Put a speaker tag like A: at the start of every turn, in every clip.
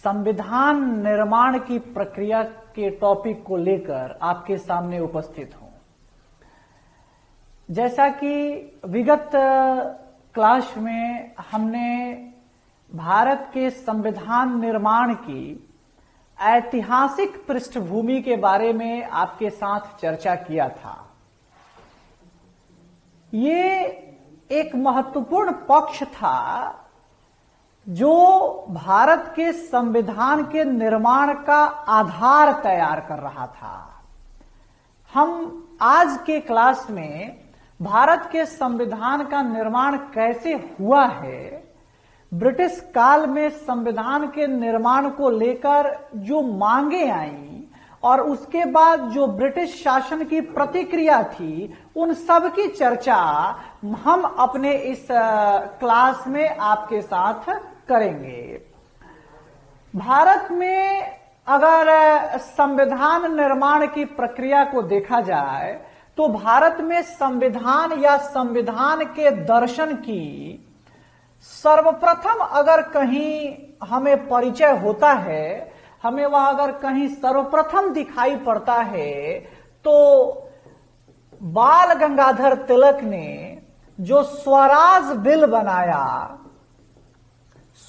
A: संविधान निर्माण की प्रक्रिया के टॉपिक को लेकर आपके सामने उपस्थित हूं। जैसा कि विगत क्लास में हमने भारत के संविधान निर्माण की ऐतिहासिक पृष्ठभूमि के बारे में आपके साथ चर्चा किया था। ये एक महत्वपूर्ण पक्ष था जो भारत के संविधान के निर्माण का आधार तैयार कर रहा था। हम आज के क्लास में भारत के संविधान का निर्माण कैसे हुआ है, ब्रिटिश काल में संविधान के निर्माण को लेकर जो मांगे आईं और उसके बाद जो ब्रिटिश शासन की प्रतिक्रिया थी, उन सब की चर्चा हम अपने इस क्लास में आपके साथ करेंगे। भारत में अगर संविधान निर्माण की प्रक्रिया को देखा जाए तो भारत में संविधान या संविधान के दर्शन की सर्वप्रथम अगर कहीं हमें परिचय होता है, हमें वह अगर कहीं सर्वप्रथम दिखाई पड़ता है तो बाल गंगाधर तिलक ने जो स्वराज बिल बनाया,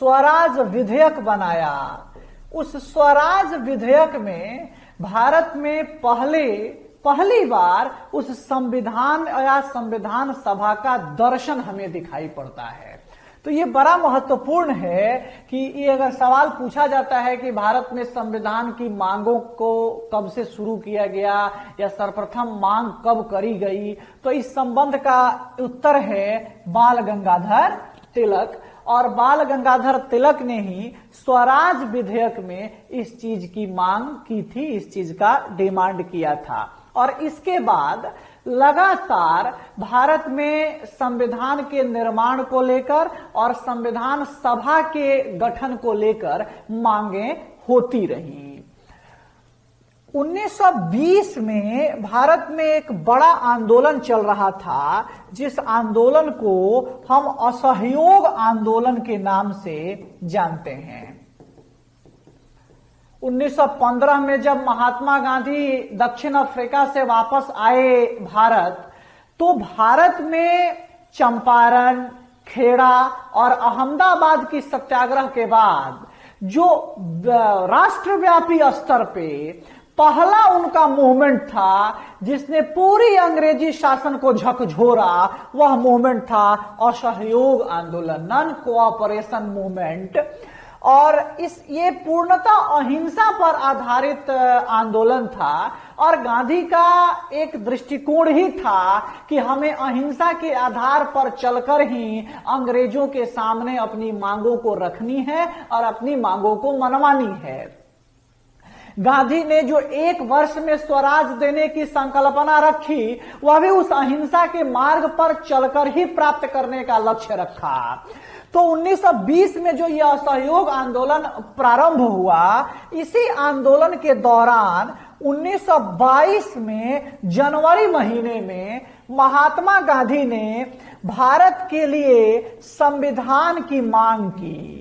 A: स्वराज विधेयक बनाया, उस स्वराज विधेयक में भारत में पहली बार उस संविधान या संविधान सभा का दर्शन हमें दिखाई पड़ता है। तो ये बड़ा महत्वपूर्ण है कि ये अगर सवाल पूछा जाता है कि भारत में संविधान की मांगों को कब से शुरू किया गया या सर्वप्रथम मांग कब करी गई, तो इस संबंध का उत्तर है बाल गंगाधर तिलक। और बाल गंगाधर तिलक ने ही स्वराज विधेयक में इस चीज की मांग की थी, इस चीज का डिमांड किया था। और इसके बाद लगातार भारत में संविधान के निर्माण को लेकर और संविधान सभा के गठन को लेकर मांगे होती रही। 1920 में भारत में एक बड़ा आंदोलन चल रहा था, जिस आंदोलन को हम असहयोग आंदोलन के नाम से जानते हैं। 1915 में जब महात्मा गांधी दक्षिण अफ्रीका से वापस आए भारत, तो भारत में चंपारण, खेड़ा और अहमदाबाद की सत्याग्रह के बाद जो राष्ट्रव्यापी स्तर पे पहला उनका मूवमेंट था जिसने पूरी अंग्रेजी शासन को झकझोरा, वह मूवमेंट था असहयोग आंदोलन, नॉन कोऑपरेशन मूवमेंट। और ये पूर्णतः अहिंसा पर आधारित आंदोलन था और गांधी का एक दृष्टिकोण ही था कि हमें अहिंसा के आधार पर चलकर ही अंग्रेजों के सामने अपनी मांगों को रखनी है और अपनी मांगों को मनवानी है। गांधी ने जो 1 वर्ष में स्वराज देने की संकल्पना रखी, वह भी उस अहिंसा के मार्ग पर चलकर ही प्राप्त करने का लक्ष्य रखा। तो 1920 में जो यह असहयोग आंदोलन प्रारंभ हुआ, इसी आंदोलन के दौरान 1922 में जनवरी महीने में महात्मा गांधी ने भारत के लिए संविधान की मांग की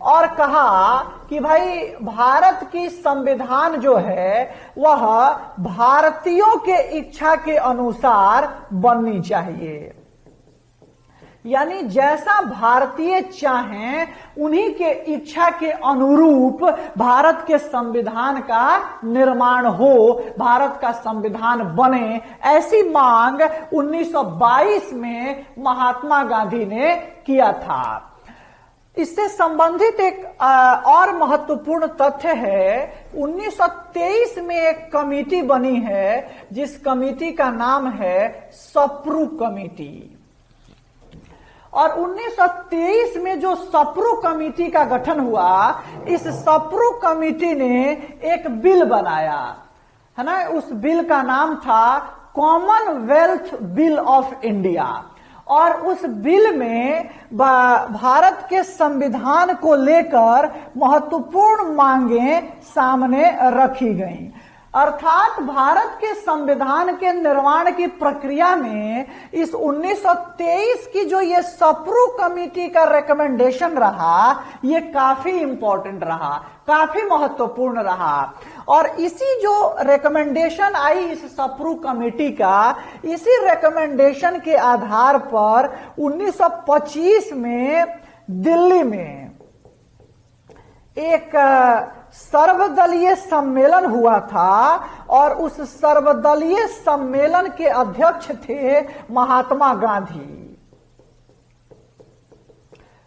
A: और कहा कि भाई भारत की संविधान जो है वह भारतीयों के इच्छा के अनुसार बननी चाहिए, यानी जैसा भारतीय चाहें उन्हीं के इच्छा के अनुरूप भारत के संविधान का निर्माण हो, भारत का संविधान बने, ऐसी मांग 1922 में महात्मा गांधी ने किया था। इससे संबंधित एक और महत्वपूर्ण तथ्य है, 1923 में एक कमेटी बनी है जिस कमेटी का नाम है सप्रू कमेटी। और 1923 में जो सप्रू कमेटी का गठन हुआ, इस सप्रू कमेटी ने एक बिल बनाया है ना, उस बिल का नाम था कॉमनवेल्थ बिल ऑफ इंडिया। और उस बिल में भारत के संविधान को लेकर महत्वपूर्ण मांगें सामने रखी गईं। अर्थात भारत के संविधान के निर्माण की प्रक्रिया में इस 1923 की जो ये सप्रू कमेटी का रिकमेंडेशन रहा, ये काफी इंपॉर्टेंट रहा, काफी महत्वपूर्ण रहा। और इसी जो रिकमेंडेशन आई इस सप्रू कमेटी का, इसी रिकमेंडेशन के आधार पर 1925 में दिल्ली में एक सर्वदलीय सम्मेलन हुआ था और उस सर्वदलीय सम्मेलन के अध्यक्ष थे महात्मा गांधी।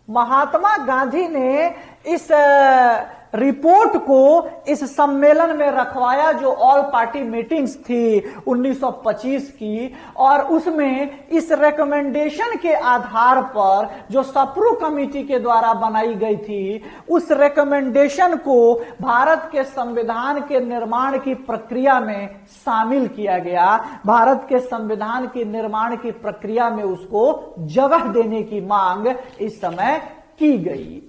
A: महात्मा गांधी ने इस रिपोर्ट को इस सम्मेलन में रखवाया जो ऑल पार्टी मीटिंग्स थी 1925 की, और उसमें इस रिकमेंडेशन के आधार पर जो सप्रू कमेटी के द्वारा बनाई गई थी, उस रिकमेंडेशन को भारत के संविधान के निर्माण की प्रक्रिया में शामिल किया गया। भारत के संविधान के निर्माण की प्रक्रिया में उसको जगह देने की मांग इस समय की गई।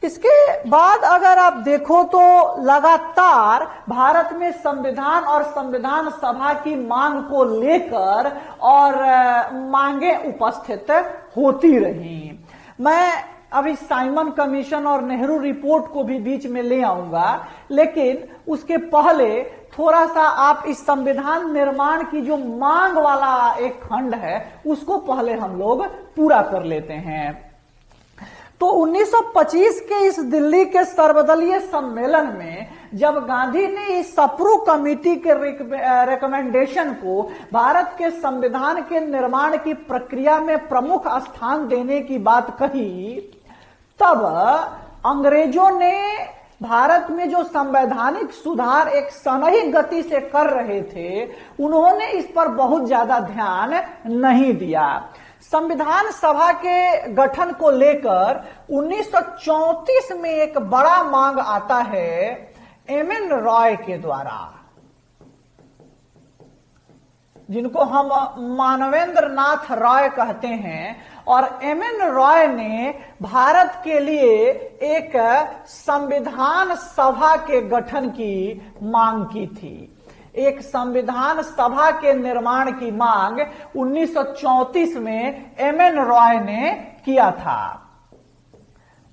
A: इसके बाद अगर आप देखो तो लगातार भारत में संविधान और संविधान सभा की मांग को लेकर और मांगे उपस्थित होती रही। मैं अभी साइमन कमीशन और नेहरू रिपोर्ट को भी बीच में ले आऊंगा, लेकिन उसके पहले थोड़ा सा आप इस संविधान निर्माण की जो मांग वाला एक खंड है उसको पहले हम लोग पूरा कर लेते हैं। तो 1925 के इस दिल्ली के सर्वदलीय सम्मेलन में जब गांधी ने इस सप्रू कमेटी के रिकमेंडेशन को भारत के संविधान के निर्माण की प्रक्रिया में प्रमुख स्थान देने की बात कही, तब अंग्रेजों ने भारत में जो संवैधानिक सुधार एक सनही गति से कर रहे थे, उन्होंने इस पर बहुत ज्यादा ध्यान नहीं दिया। संविधान सभा के गठन को लेकर 1934 में एक बड़ा मांग आता है एम.एन. रॉय के द्वारा, जिनको हम मानवेंद्र नाथ रॉय कहते हैं। और एम.एन. रॉय ने भारत के लिए एक संविधान सभा के गठन की मांग की थी। एक संविधान सभा के निर्माण की मांग 1934 में एम.एन. रॉय ने किया था।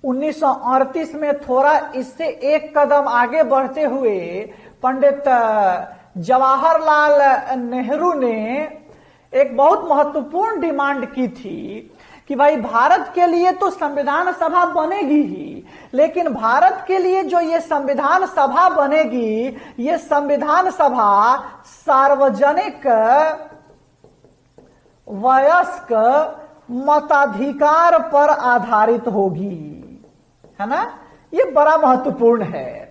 A: 1938 में थोड़ा इससे एक कदम आगे बढ़ते हुए पंडित जवाहरलाल नेहरू ने एक बहुत महत्वपूर्ण डिमांड की थी कि भाई भारत के लिए तो संविधान सभा बनेगी ही, लेकिन भारत के लिए जो ये संविधान सभा बनेगी, ये संविधान सभा सार्वजनिक वयस्क मताधिकार पर आधारित होगी, है ना। ये बड़ा महत्वपूर्ण है।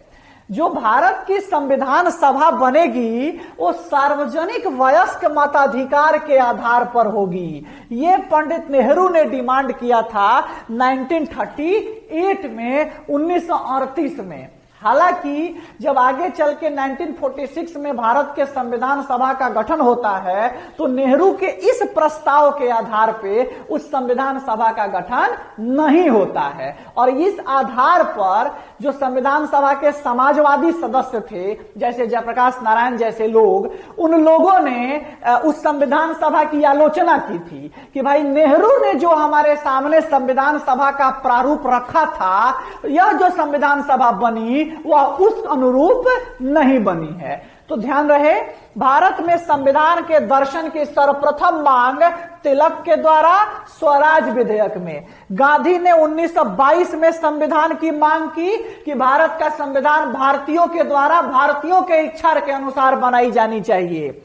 A: जो भारत की संविधान सभा बनेगी वो सार्वजनिक वयस्क मताधिकार के आधार पर होगी। ये पंडित नेहरू ने डिमांड किया था 1938 में, 1938 में। हालांकि जब आगे चल के 1946 में भारत के संविधान सभा का गठन होता है तो नेहरू के इस प्रस्ताव के आधार पे उस संविधान सभा का गठन नहीं होता है। और इस आधार पर जो संविधान सभा के समाजवादी सदस्य थे, जैसे जयप्रकाश नारायण जैसे लोग, उन लोगों ने उस संविधान सभा की आलोचना की थी कि भाई नेहरू ने जो हमारे सामने संविधान सभा का प्रारूप रखा था, यह जो संविधान सभा बनी वह उस अनुरूप नहीं बनी है। तो ध्यान रहे, भारत में संविधान के दर्शन की सर्वप्रथम मांग तिलक के द्वारा स्वराज विधेयक में, गांधी ने 1922 में संविधान की मांग की कि भारत का संविधान भारतीयों के द्वारा भारतीयों के इच्छा के अनुसार बनाई जानी चाहिए।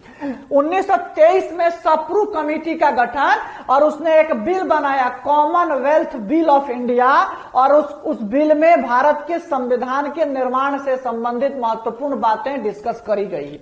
A: 1923 में सप्रू कमेटी का गठन और उसने एक बिल बनाया, कॉमनवेल्थ बिल ऑफ इंडिया, और उस बिल में भारत के संविधान के निर्माण से संबंधित महत्वपूर्ण बातें डिस्कस करी गई,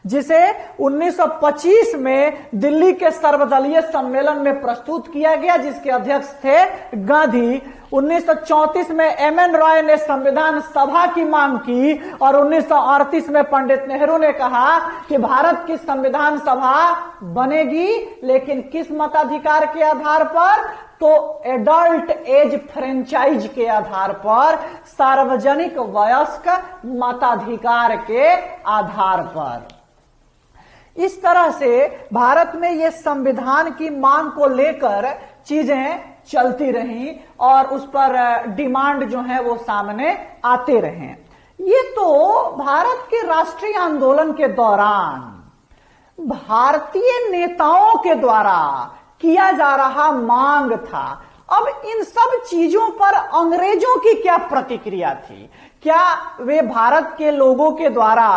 A: जिसे 1925 में दिल्ली के सर्वदलीय सम्मेलन में प्रस्तुत किया गया, जिसके अध्यक्ष थे गांधी। 1934 में एम.एन. रॉय ने संविधान सभा की मांग की और 1938 में पंडित नेहरू ने कहा कि भारत की संविधान सभा बनेगी, लेकिन किस मताधिकार के आधार पर? तो एडल्ट एज फ्रेंचाइज के आधार पर, सार्वजनिक वयस्क मताधिकार के आधार पर। इस तरह से भारत में ये संविधान की मांग को लेकर चीजें चलती रही और उस पर डिमांड जो है वो सामने आते रहे। ये तो भारत के राष्ट्रीय आंदोलन के दौरान भारतीय नेताओं के द्वारा किया जा रहा मांग था। अब इन सब चीजों पर अंग्रेजों की क्या प्रतिक्रिया थी? क्या वे भारत के लोगों के द्वारा,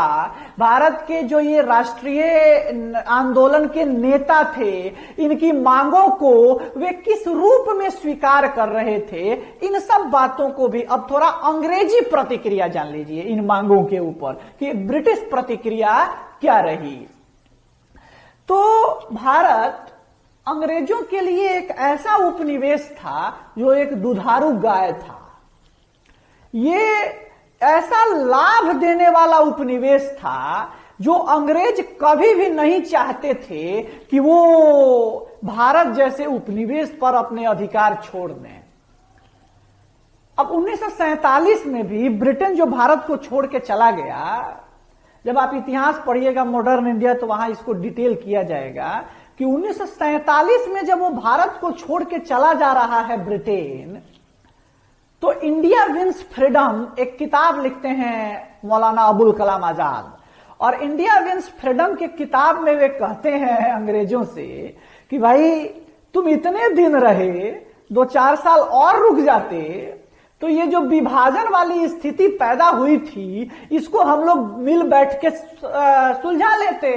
A: भारत के जो ये राष्ट्रीय आंदोलन के नेता थे, इनकी मांगों को वे किस रूप में स्वीकार कर रहे थे? इन सब बातों को भी अब थोड़ा अंग्रेजी प्रतिक्रिया जान लीजिए इन मांगों के ऊपर कि ब्रिटिश प्रतिक्रिया क्या रही। तो भारत अंग्रेजों के लिए एक ऐसा उपनिवेश था जो एक दुधारू गाय था। ये ऐसा लाभ देने वाला उपनिवेश था जो अंग्रेज कभी भी नहीं चाहते थे कि वो भारत जैसे उपनिवेश पर अपने अधिकार छोड़ दें। अब 1947 में भी ब्रिटेन जो भारत को छोड़ के चला गया, जब आप इतिहास पढ़िएगा मॉडर्न इंडिया तो वहां इसको डिटेल किया जाएगा कि 1947 में जब वो भारत को छोड़ के चला जा रहा है ब्रिटेन, तो इंडिया विंस फ्रीडम एक किताब लिखते हैं मौलाना अबुल कलाम आजाद, और इंडिया विंस फ्रीडम के किताब में वे कहते हैं अंग्रेजों से कि भाई तुम इतने दिन रहे, 2-4 साल और रुक जाते तो ये जो विभाजन वाली स्थिति पैदा हुई थी इसको हम लोग मिल बैठ के सुलझा लेते।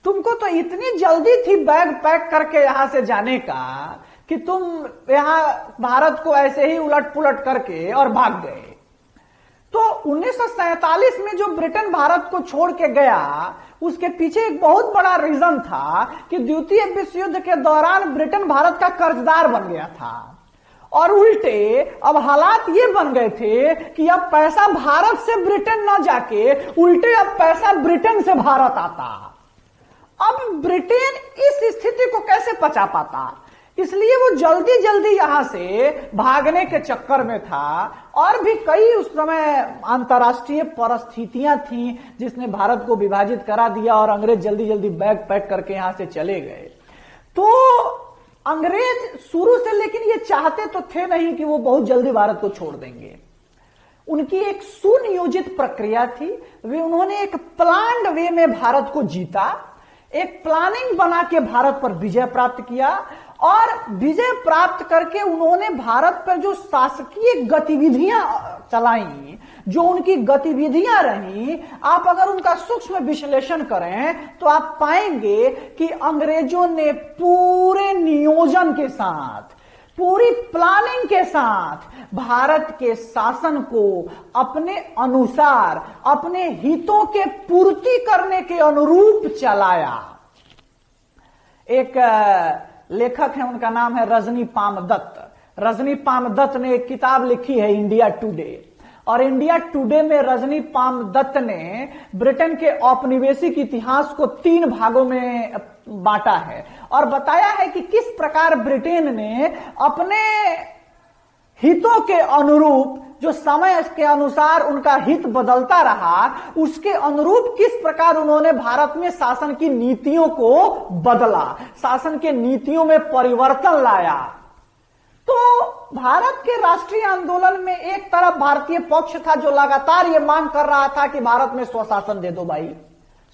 A: तुमको तो इतनी जल्दी थी बैग पैक करके यहां से जाने का कि तुम यहां भारत को ऐसे ही उलट पुलट करके और भाग गए। तो 1947 में जो ब्रिटेन भारत को छोड़ के गया, उसके पीछे एक बहुत बड़ा रीजन था कि द्वितीय विश्व युद्ध के दौरान ब्रिटेन भारत का कर्जदार बन गया था, और उल्टे अब हालात ये बन गए थे कि अब पैसा भारत से ब्रिटेन न जाके उल्टे अब पैसा ब्रिटेन से भारत आता। अब ब्रिटेन इस स्थिति को कैसे पचा पाता, इसलिए वो जल्दी जल्दी यहां से भागने के चक्कर में था। और भी कई उस समय अंतर्राष्ट्रीय परिस्थितियां थी जिसने भारत को विभाजित करा दिया और अंग्रेज जल्दी जल्दी बैग पैक करके यहां से चले गए। तो अंग्रेज शुरू से लेकिन ये चाहते तो थे नहीं कि वो बहुत जल्दी भारत को छोड़ देंगे। उनकी एक सुनियोजित प्रक्रिया थी। उन्होंने एक प्लान्ड वे में भारत को जीता, एक प्लानिंग बना के भारत पर विजय प्राप्त किया, और विजय प्राप्त करके उन्होंने भारत पर जो शासकीय गतिविधियां चलाई, जो उनकी गतिविधियां रही, आप अगर उनका सूक्ष्म विश्लेषण करें तो आप पाएंगे कि अंग्रेजों ने पूरे नियोजन के साथ, पूरी प्लानिंग के साथ भारत के शासन को अपने अनुसार, अपने हितों के पूर्ति करने के अनुरूप चलाया। एक लेखक है, उनका नाम है रजनी पामदत्त। रजनी पामदत्त ने एक किताब लिखी है इंडिया टुडे, और इंडिया टुडे में रजनी पामदत्त ने ब्रिटेन के औपनिवेशिक इतिहास को 3 भागों में बांटा है और बताया है कि किस प्रकार ब्रिटेन ने अपने हितों के अनुरूप, जो समय के अनुसार उनका हित बदलता रहा, उसके अनुरूप किस प्रकार उन्होंने भारत में शासन की नीतियों को बदला, शासन के नीतियों में परिवर्तन लाया। तो भारत के राष्ट्रीय आंदोलन में एक तरफ भारतीय पक्ष था जो लगातार ये मांग कर रहा था कि भारत में स्वशासन दे दो भाई,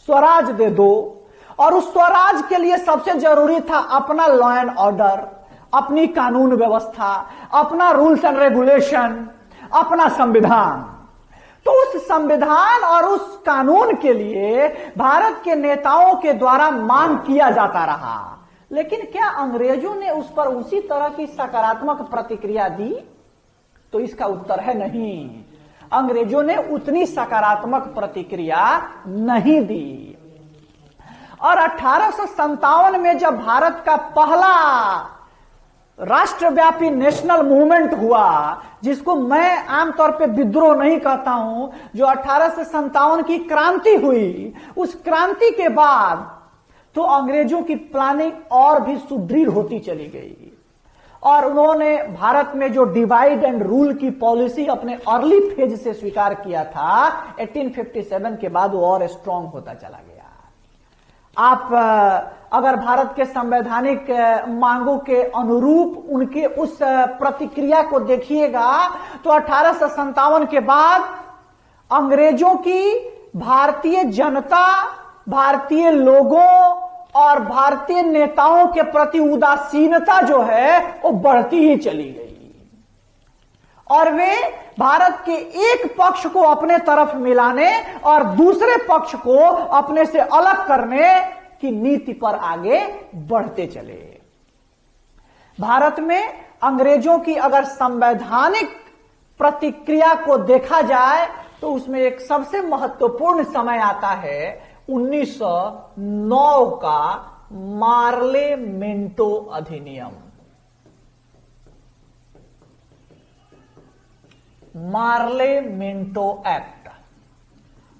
A: स्वराज दे दो, और उस स्वराज के लिए सबसे जरूरी था अपना लॉ एंड ऑर्डर, अपनी कानून व्यवस्था, अपना रूल्स एंड रेगुलेशन, अपना संविधान। तो उस संविधान और उस कानून के लिए भारत के नेताओं के द्वारा मांग किया जाता रहा, लेकिन क्या अंग्रेजों ने उस पर उसी तरह की सकारात्मक प्रतिक्रिया दी? तो इसका उत्तर है नहीं। अंग्रेजों ने उतनी सकारात्मक प्रतिक्रिया नहीं दी। और 1857 में जब भारत का पहला राष्ट्रव्यापी नेशनल मूवमेंट हुआ, जिसको मैं आमतौर पे विद्रोह नहीं कहता हूं, जो 1857 की क्रांति हुई, उस क्रांति के बाद तो अंग्रेजों की प्लानिंग और भी सुदृढ़ होती चली गई। और उन्होंने भारत में जो डिवाइड एंड रूल की पॉलिसी अपने अर्ली फेज से स्वीकार किया था, 1857 के बाद वो और स्ट्रांग होता चला गया। आप अगर भारत के संवैधानिक मांगों के अनुरूप उनके उस प्रतिक्रिया को देखिएगा तो 1857 के बाद अंग्रेजों की भारतीय जनता, भारतीय लोगों और भारतीय नेताओं के प्रति उदासीनता जो है वो बढ़ती ही चली गई और वे भारत के एक पक्ष को अपने तरफ मिलाने और दूसरे पक्ष को अपने से अलग करने की नीति पर आगे बढ़ते चले। भारत में अंग्रेजों की अगर संवैधानिक प्रतिक्रिया को देखा जाए तो उसमें एक सबसे महत्वपूर्ण समय आता है 1909 का मार्ले मिंटो अधिनियम। मार्ले मिंटो एक्ट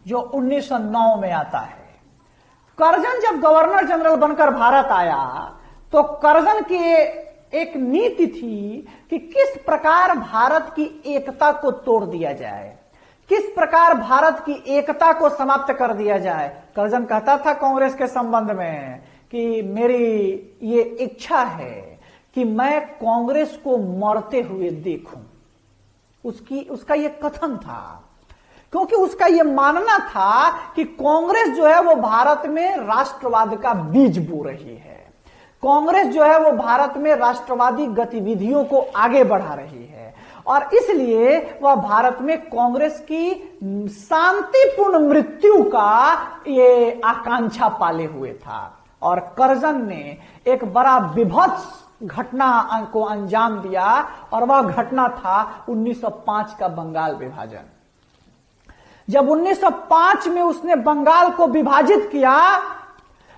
A: जो 1909 में आता है। कर्जन जब गवर्नर जनरल बनकर भारत आया तो कर्जन की एक नीति थी कि किस प्रकार भारत की एकता को तोड़ दिया जाए, किस प्रकार भारत की एकता को समाप्त कर दिया जाए। कर्जन कहता था कांग्रेस के संबंध में कि मेरी ये इच्छा है कि मैं कांग्रेस को मरते हुए देखूं। उसका ये कथन था क्योंकि उसका ये मानना था कि कांग्रेस जो है वो भारत में राष्ट्रवाद का बीज बो रही है। कांग्रेस जो है वो भारत में राष्ट्रवादी गतिविधियों को आगे बढ़ा रही है और इसलिए वह भारत में कांग्रेस की शांतिपूर्ण मृत्यु का ये आकांक्षा पाले हुए था। और कर्जन ने एक बड़ा विभत्स घटना को अंजाम दिया और वह घटना था 1905 का बंगाल विभाजन। जब 1905 में उसने बंगाल को विभाजित किया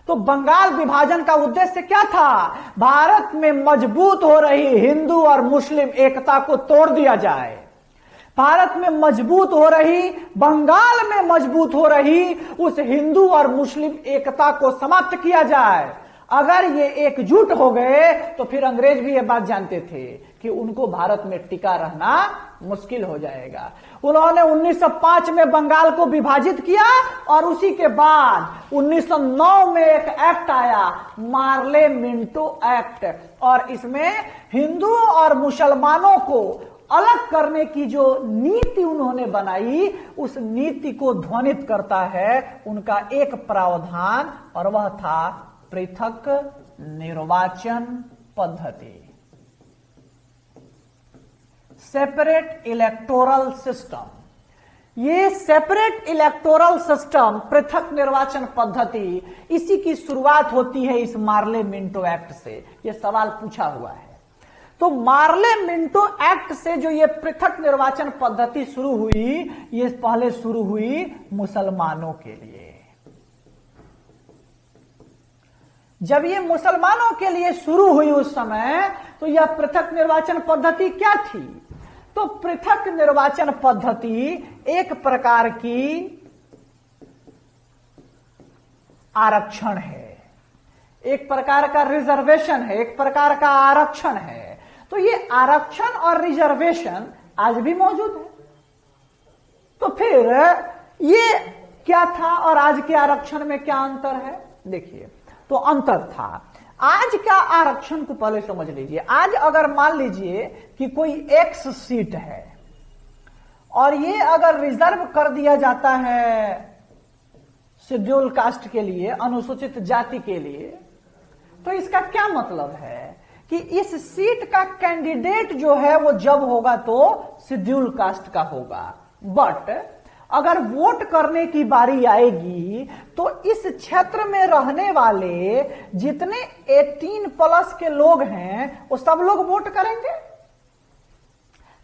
A: तो बंगाल विभाजन का उद्देश्य क्या था? भारत में मजबूत हो रही हिंदू और मुस्लिम एकता को तोड़ दिया जाए, भारत में मजबूत हो रही, बंगाल में मजबूत हो रही उस हिंदू और मुस्लिम एकता को समाप्त किया जाए। अगर ये एकजुट हो गए तो फिर अंग्रेज भी ये बात जानते थे कि उनको भारत में टिका रहना मुश्किल हो जाएगा। उन्होंने 1905 में बंगाल को विभाजित किया और उसी के बाद 1909 में एक एक्ट आया, मार्ले मिंटो एक्ट, और इसमें हिंदुओं और मुसलमानों को अलग करने की जो नीति उन्होंने बनाई उस नीति को ध्वनित करता है उनका एक प्रावधान और वह था पृथक निर्वाचन पद्धति, सेपरेट इलेक्टोरल सिस्टम। ये सेपरेट इलेक्टोरल सिस्टम, पृथक निर्वाचन पद्धति, इसी की शुरुआत होती है इस मार्ले मिंटो एक्ट से। यह सवाल पूछा हुआ है। तो मार्ले मिंटो एक्ट से जो ये पृथक निर्वाचन पद्धति शुरू हुई, ये पहले शुरू हुई मुसलमानों के लिए। जब ये मुसलमानों के लिए शुरू हुई उस समय तो यह पृथक निर्वाचन पद्धति क्या थी? तो पृथक निर्वाचन पद्धति एक प्रकार की आरक्षण है, एक प्रकार का रिजर्वेशन है, एक प्रकार का आरक्षण है। तो ये आरक्षण और रिजर्वेशन आज भी मौजूद है। तो फिर ये क्या था और आज के आरक्षण में क्या अंतर है? देखिए, तो अंतर था, आज का आरक्षण को पहले समझ लीजिए। आज अगर मान लीजिए कि कोई एक्स सीट है और ये अगर रिजर्व कर दिया जाता है शेड्यूल कास्ट के लिए, अनुसूचित जाति के लिए, तो इसका क्या मतलब है कि इस सीट का कैंडिडेट जो है वो जब होगा तो शेड्यूल कास्ट का होगा, बट अगर वोट करने की बारी आएगी तो इस क्षेत्र में रहने वाले जितने 18+ के लोग हैं वो सब लोग वोट करेंगे,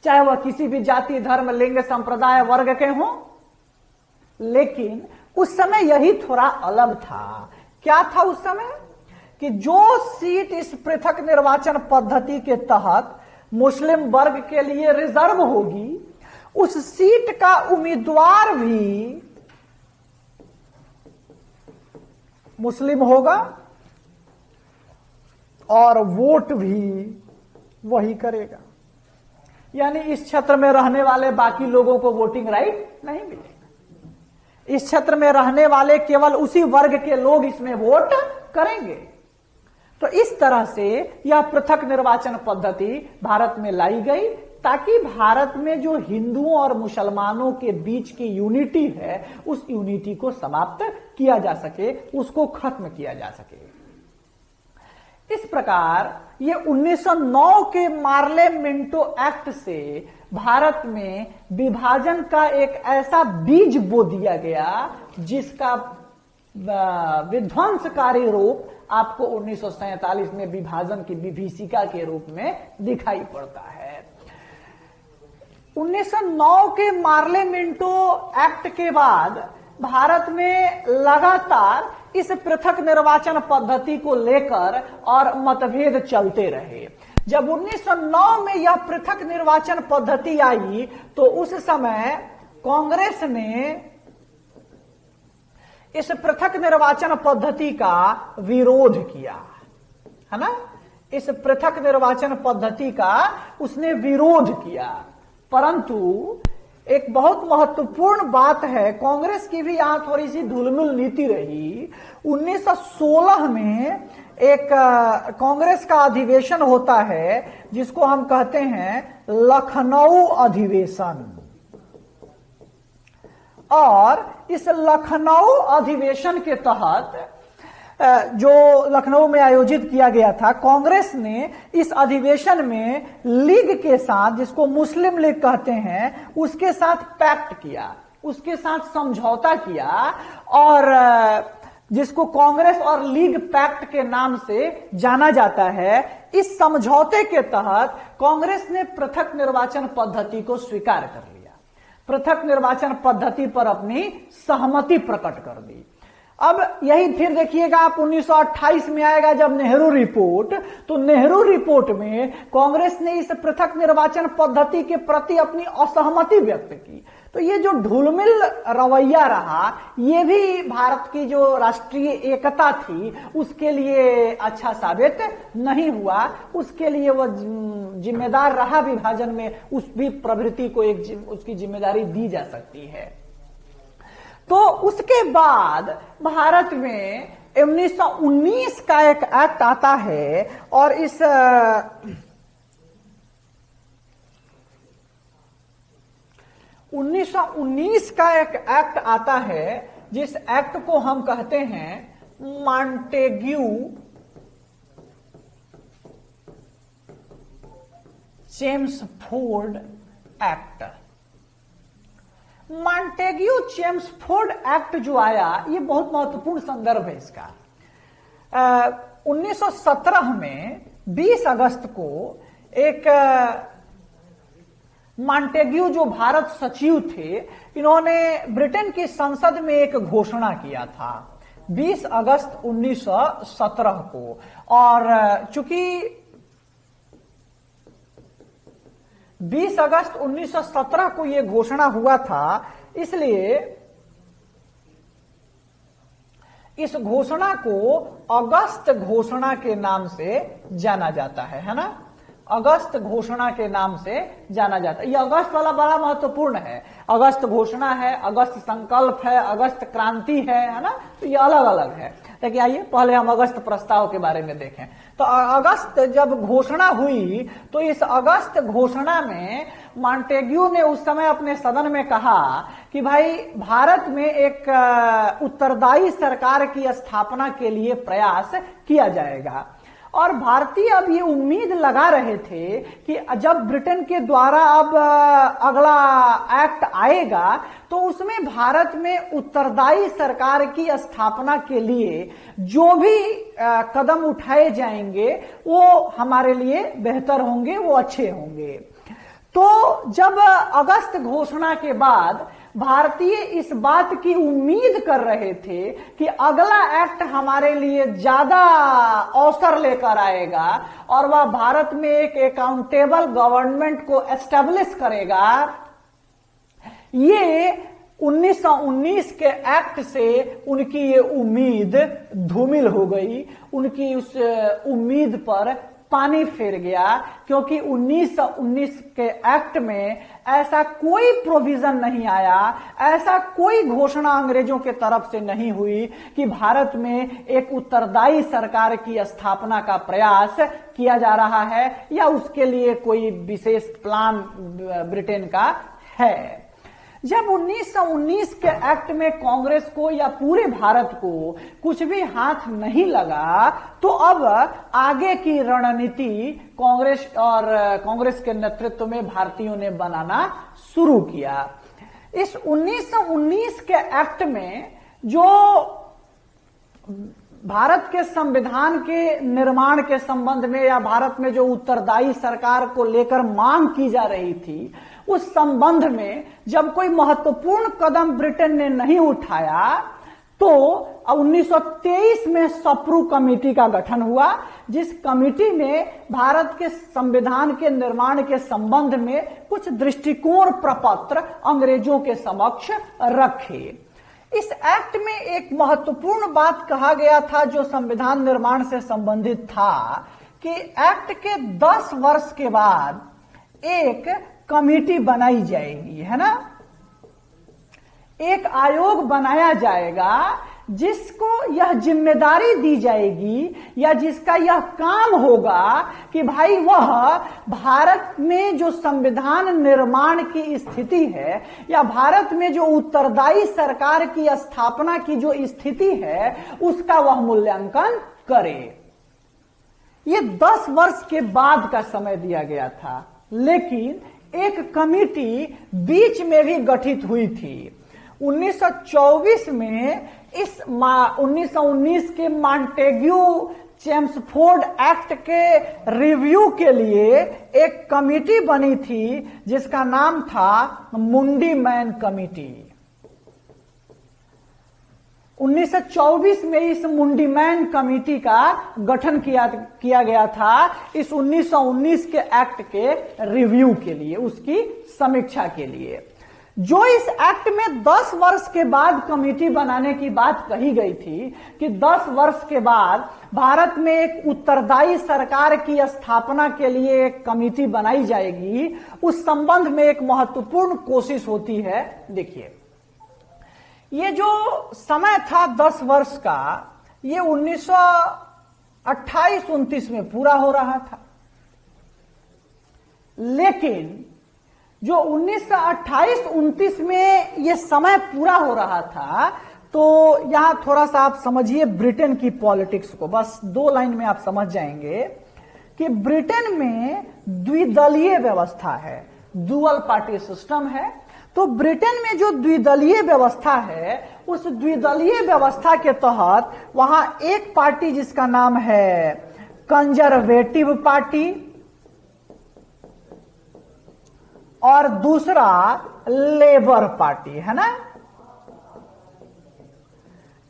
A: चाहे वह किसी भी जाति, धर्म, लिंग, संप्रदाय, वर्ग के हों। लेकिन उस समय यही थोड़ा अलग था। क्या था उस समय? कि जो सीट इस पृथक निर्वाचन पद्धति के तहत मुस्लिम वर्ग के लिए रिजर्व होगी, उस सीट का उम्मीदवार भी मुस्लिम होगा और वोट भी वही करेगा। यानी इस क्षेत्र में रहने वाले बाकी लोगों को वोटिंग राइट नहीं मिलेगा। इस क्षेत्र में रहने वाले केवल उसी वर्ग के लोग इसमें वोट करेंगे। तो इस तरह से यह पृथक निर्वाचन पद्धति भारत में लाई गई ताकि भारत में जो हिंदुओं और मुसलमानों के बीच की यूनिटी है उस यूनिटी को समाप्त किया जा सके, उसको खत्म किया जा सके। इस प्रकार ये 1909 के मार्ले मिंटो एक्ट से भारत में विभाजन का एक ऐसा बीज बो दिया गया जिसका विध्वंसकारी रूप आपको 1947 में विभाजन की विभीषिका के रूप में दिखाई पड़ता है। 1909 के मार्ले मिंटो एक्ट के बाद भारत में लगातार इस पृथक निर्वाचन पद्धति को लेकर और मतभेद चलते रहे। जब 1909 में यह पृथक निर्वाचन पद्धति आई तो उस समय कांग्रेस ने इस पृथक निर्वाचन पद्धति का विरोध किया, है ना। इस पृथक निर्वाचन पद्धति का उसने विरोध किया, परंतु एक बहुत महत्वपूर्ण बात है, कांग्रेस की भी यहां थोड़ी सी ढुलमुल नीति रही। 1916 में एक कांग्रेस का अधिवेशन होता है जिसको हम कहते हैं लखनऊ अधिवेशन, और इस लखनऊ अधिवेशन के तहत जो लखनऊ में आयोजित किया गया था, कांग्रेस ने इस अधिवेशन में लीग के साथ, जिसको मुस्लिम लीग कहते हैं, उसके साथ पैक्ट किया, उसके साथ समझौता किया, और जिसको कांग्रेस और लीग पैक्ट के नाम से जाना जाता है। इस समझौते के तहत कांग्रेस ने पृथक निर्वाचन पद्धति को स्वीकार कर लिया, पृथक निर्वाचन पद्धति पर अपनी सहमति प्रकट कर दी। अब यही फिर देखिएगा आप 1928 में आएगा जब नेहरू रिपोर्ट, तो नेहरू रिपोर्ट में कांग्रेस ने इस पृथक निर्वाचन पद्धति के प्रति अपनी असहमति व्यक्त की। तो ये जो ढुलमिल रवैया रहा, ये भी भारत की जो राष्ट्रीय एकता थी उसके लिए अच्छा साबित नहीं हुआ, उसके लिए वह जिम्मेदार रहा विभाजन में, उस भी प्रवृत्ति को एक उसकी जिम्मेदारी दी जा सकती है। तो उसके बाद भारत में 1919 का एक एक्ट आता है, और इस 1919 का एक एक्ट आता है जिस एक्ट को हम कहते हैं Montagu Chelmsford act. Montagu Chelmsford act जो आया, ये बहुत महत्वपूर्ण संदर्भ है इसका। 1917 में 20 अगस्त को एक मॉन्टेग्यू जो भारत सचिव थे, इन्होंने ब्रिटेन की संसद में एक घोषणा किया था 20 अगस्त 1917 को, और चूंकि 20 अगस्त 1917 को यह घोषणा हुआ था, इसलिए इस घोषणा को अगस्त घोषणा के नाम से जाना जाता है ना। अगस्त घोषणा के नाम से जाना जाता है। ये अगस्त वाला बड़ा महत्वपूर्ण है। अगस्त घोषणा है, अगस्त संकल्प है, अगस्त क्रांति है ना। तो ये अलग अलग है। लेकिन आइए पहले हम अगस्त प्रस्ताव के बारे में देखें। तो अगस्त जब घोषणा हुई तो इस अगस्त घोषणा में मॉन्टेग्यू ने उस समय अपने सदन में कहा कि भाई भारत में एक उत्तरदायी सरकार की स्थापना के लिए प्रयास किया जाएगा। और भारतीय अब ये उम्मीद लगा रहे थे कि जब ब्रिटेन के द्वारा अब अगला एक्ट आएगा तो उसमें भारत में उत्तरदायी सरकार की स्थापना के लिए जो भी कदम उठाए जाएंगे वो हमारे लिए बेहतर होंगे, वो अच्छे होंगे। तो जब अगस्त घोषणा के बाद भारतीय इस बात की उम्मीद कर रहे थे कि अगला एक्ट हमारे लिए ज्यादा अवसर लेकर आएगा और वह भारत में एक अकाउंटेबल गवर्नमेंट को एस्टेब्लिश करेगा, ये 1919 के एक्ट से उनकी ये उम्मीद धूमिल हो गई। उनकी उस उम्मीद पर पानी फिर गया, क्योंकि 1919 के एक्ट में ऐसा कोई प्रोविजन नहीं आया, ऐसा कोई घोषणा अंग्रेजों के तरफ से नहीं हुई कि भारत में एक उत्तरदायी सरकार की स्थापना का प्रयास किया जा रहा है या उसके लिए कोई विशेष प्लान ब्रिटेन का है। जब 1919 के एक्ट में कांग्रेस को या पूरे भारत को कुछ भी हाथ नहीं लगा, तो अब आगे की रणनीति कांग्रेस के नेतृत्व में भारतीयों ने बनाना शुरू किया। इस 1919 के एक्ट में जो भारत के संविधान के निर्माण के संबंध में या भारत में जो उत्तरदायी सरकार को लेकर मांग की जा रही थी, उस संबंध में जब कोई महत्वपूर्ण कदम ब्रिटेन ने नहीं उठाया, तो 1923 में सप्रू कमेटी का गठन हुआ, जिस कमेटी ने भारत के संविधान के निर्माण के संबंध में कुछ दृष्टिकोण प्रपत्र अंग्रेजों के समक्ष रखे। इस एक्ट में एक महत्वपूर्ण बात कहा गया था जो संविधान निर्माण से संबंधित था कि एक्ट के 10 वर्ष के बाद एक कमेटी बनाई जाएगी, है ना, एक आयोग बनाया जाएगा जिसको यह जिम्मेदारी दी जाएगी या जिसका यह काम होगा कि भाई वह भारत में जो संविधान निर्माण की स्थिति है या भारत में जो उत्तरदायी सरकार की स्थापना की जो स्थिति है उसका वह मूल्यांकन करे। ये 10 वर्ष के बाद का समय दिया गया था, लेकिन एक कमेटी बीच में भी गठित हुई थी। 1924 में इस 1919 के मॉन्टेग्यू चेम्सफोर्ड एक्ट के रिव्यू के लिए एक कमेटी बनी थी जिसका नाम था मुंडी मैन कमेटी। 1924 में इस मुंडी मैन कमेटी का गठन किया गया था इस 1919 के एक्ट के रिव्यू के लिए, उसकी समीक्षा के लिए। जो इस एक्ट में 10 वर्ष के बाद कमेटी बनाने की बात कही गई थी कि 10 वर्ष के बाद भारत में एक उत्तरदायी सरकार की स्थापना के लिए एक कमेटी बनाई जाएगी, उस संबंध में एक महत्वपूर्ण कोशिश होती है। देखिए, ये जो समय था 10 वर्ष का, ये 1928-29 में पूरा हो रहा था, लेकिन जो 1928-29 में ये समय पूरा हो रहा था, तो यहां थोड़ा सा आप समझिए ब्रिटेन की पॉलिटिक्स को, बस 2 लाइन में आप समझ जाएंगे कि ब्रिटेन में द्विदलीय व्यवस्था है, डुअल पार्टी सिस्टम है। तो ब्रिटेन में जो द्विदलीय व्यवस्था है, उस द्विदलीय व्यवस्था के तहत वहां एक पार्टी जिसका नाम है कंजर्वेटिव पार्टी और दूसरा लेबर पार्टी, है ना।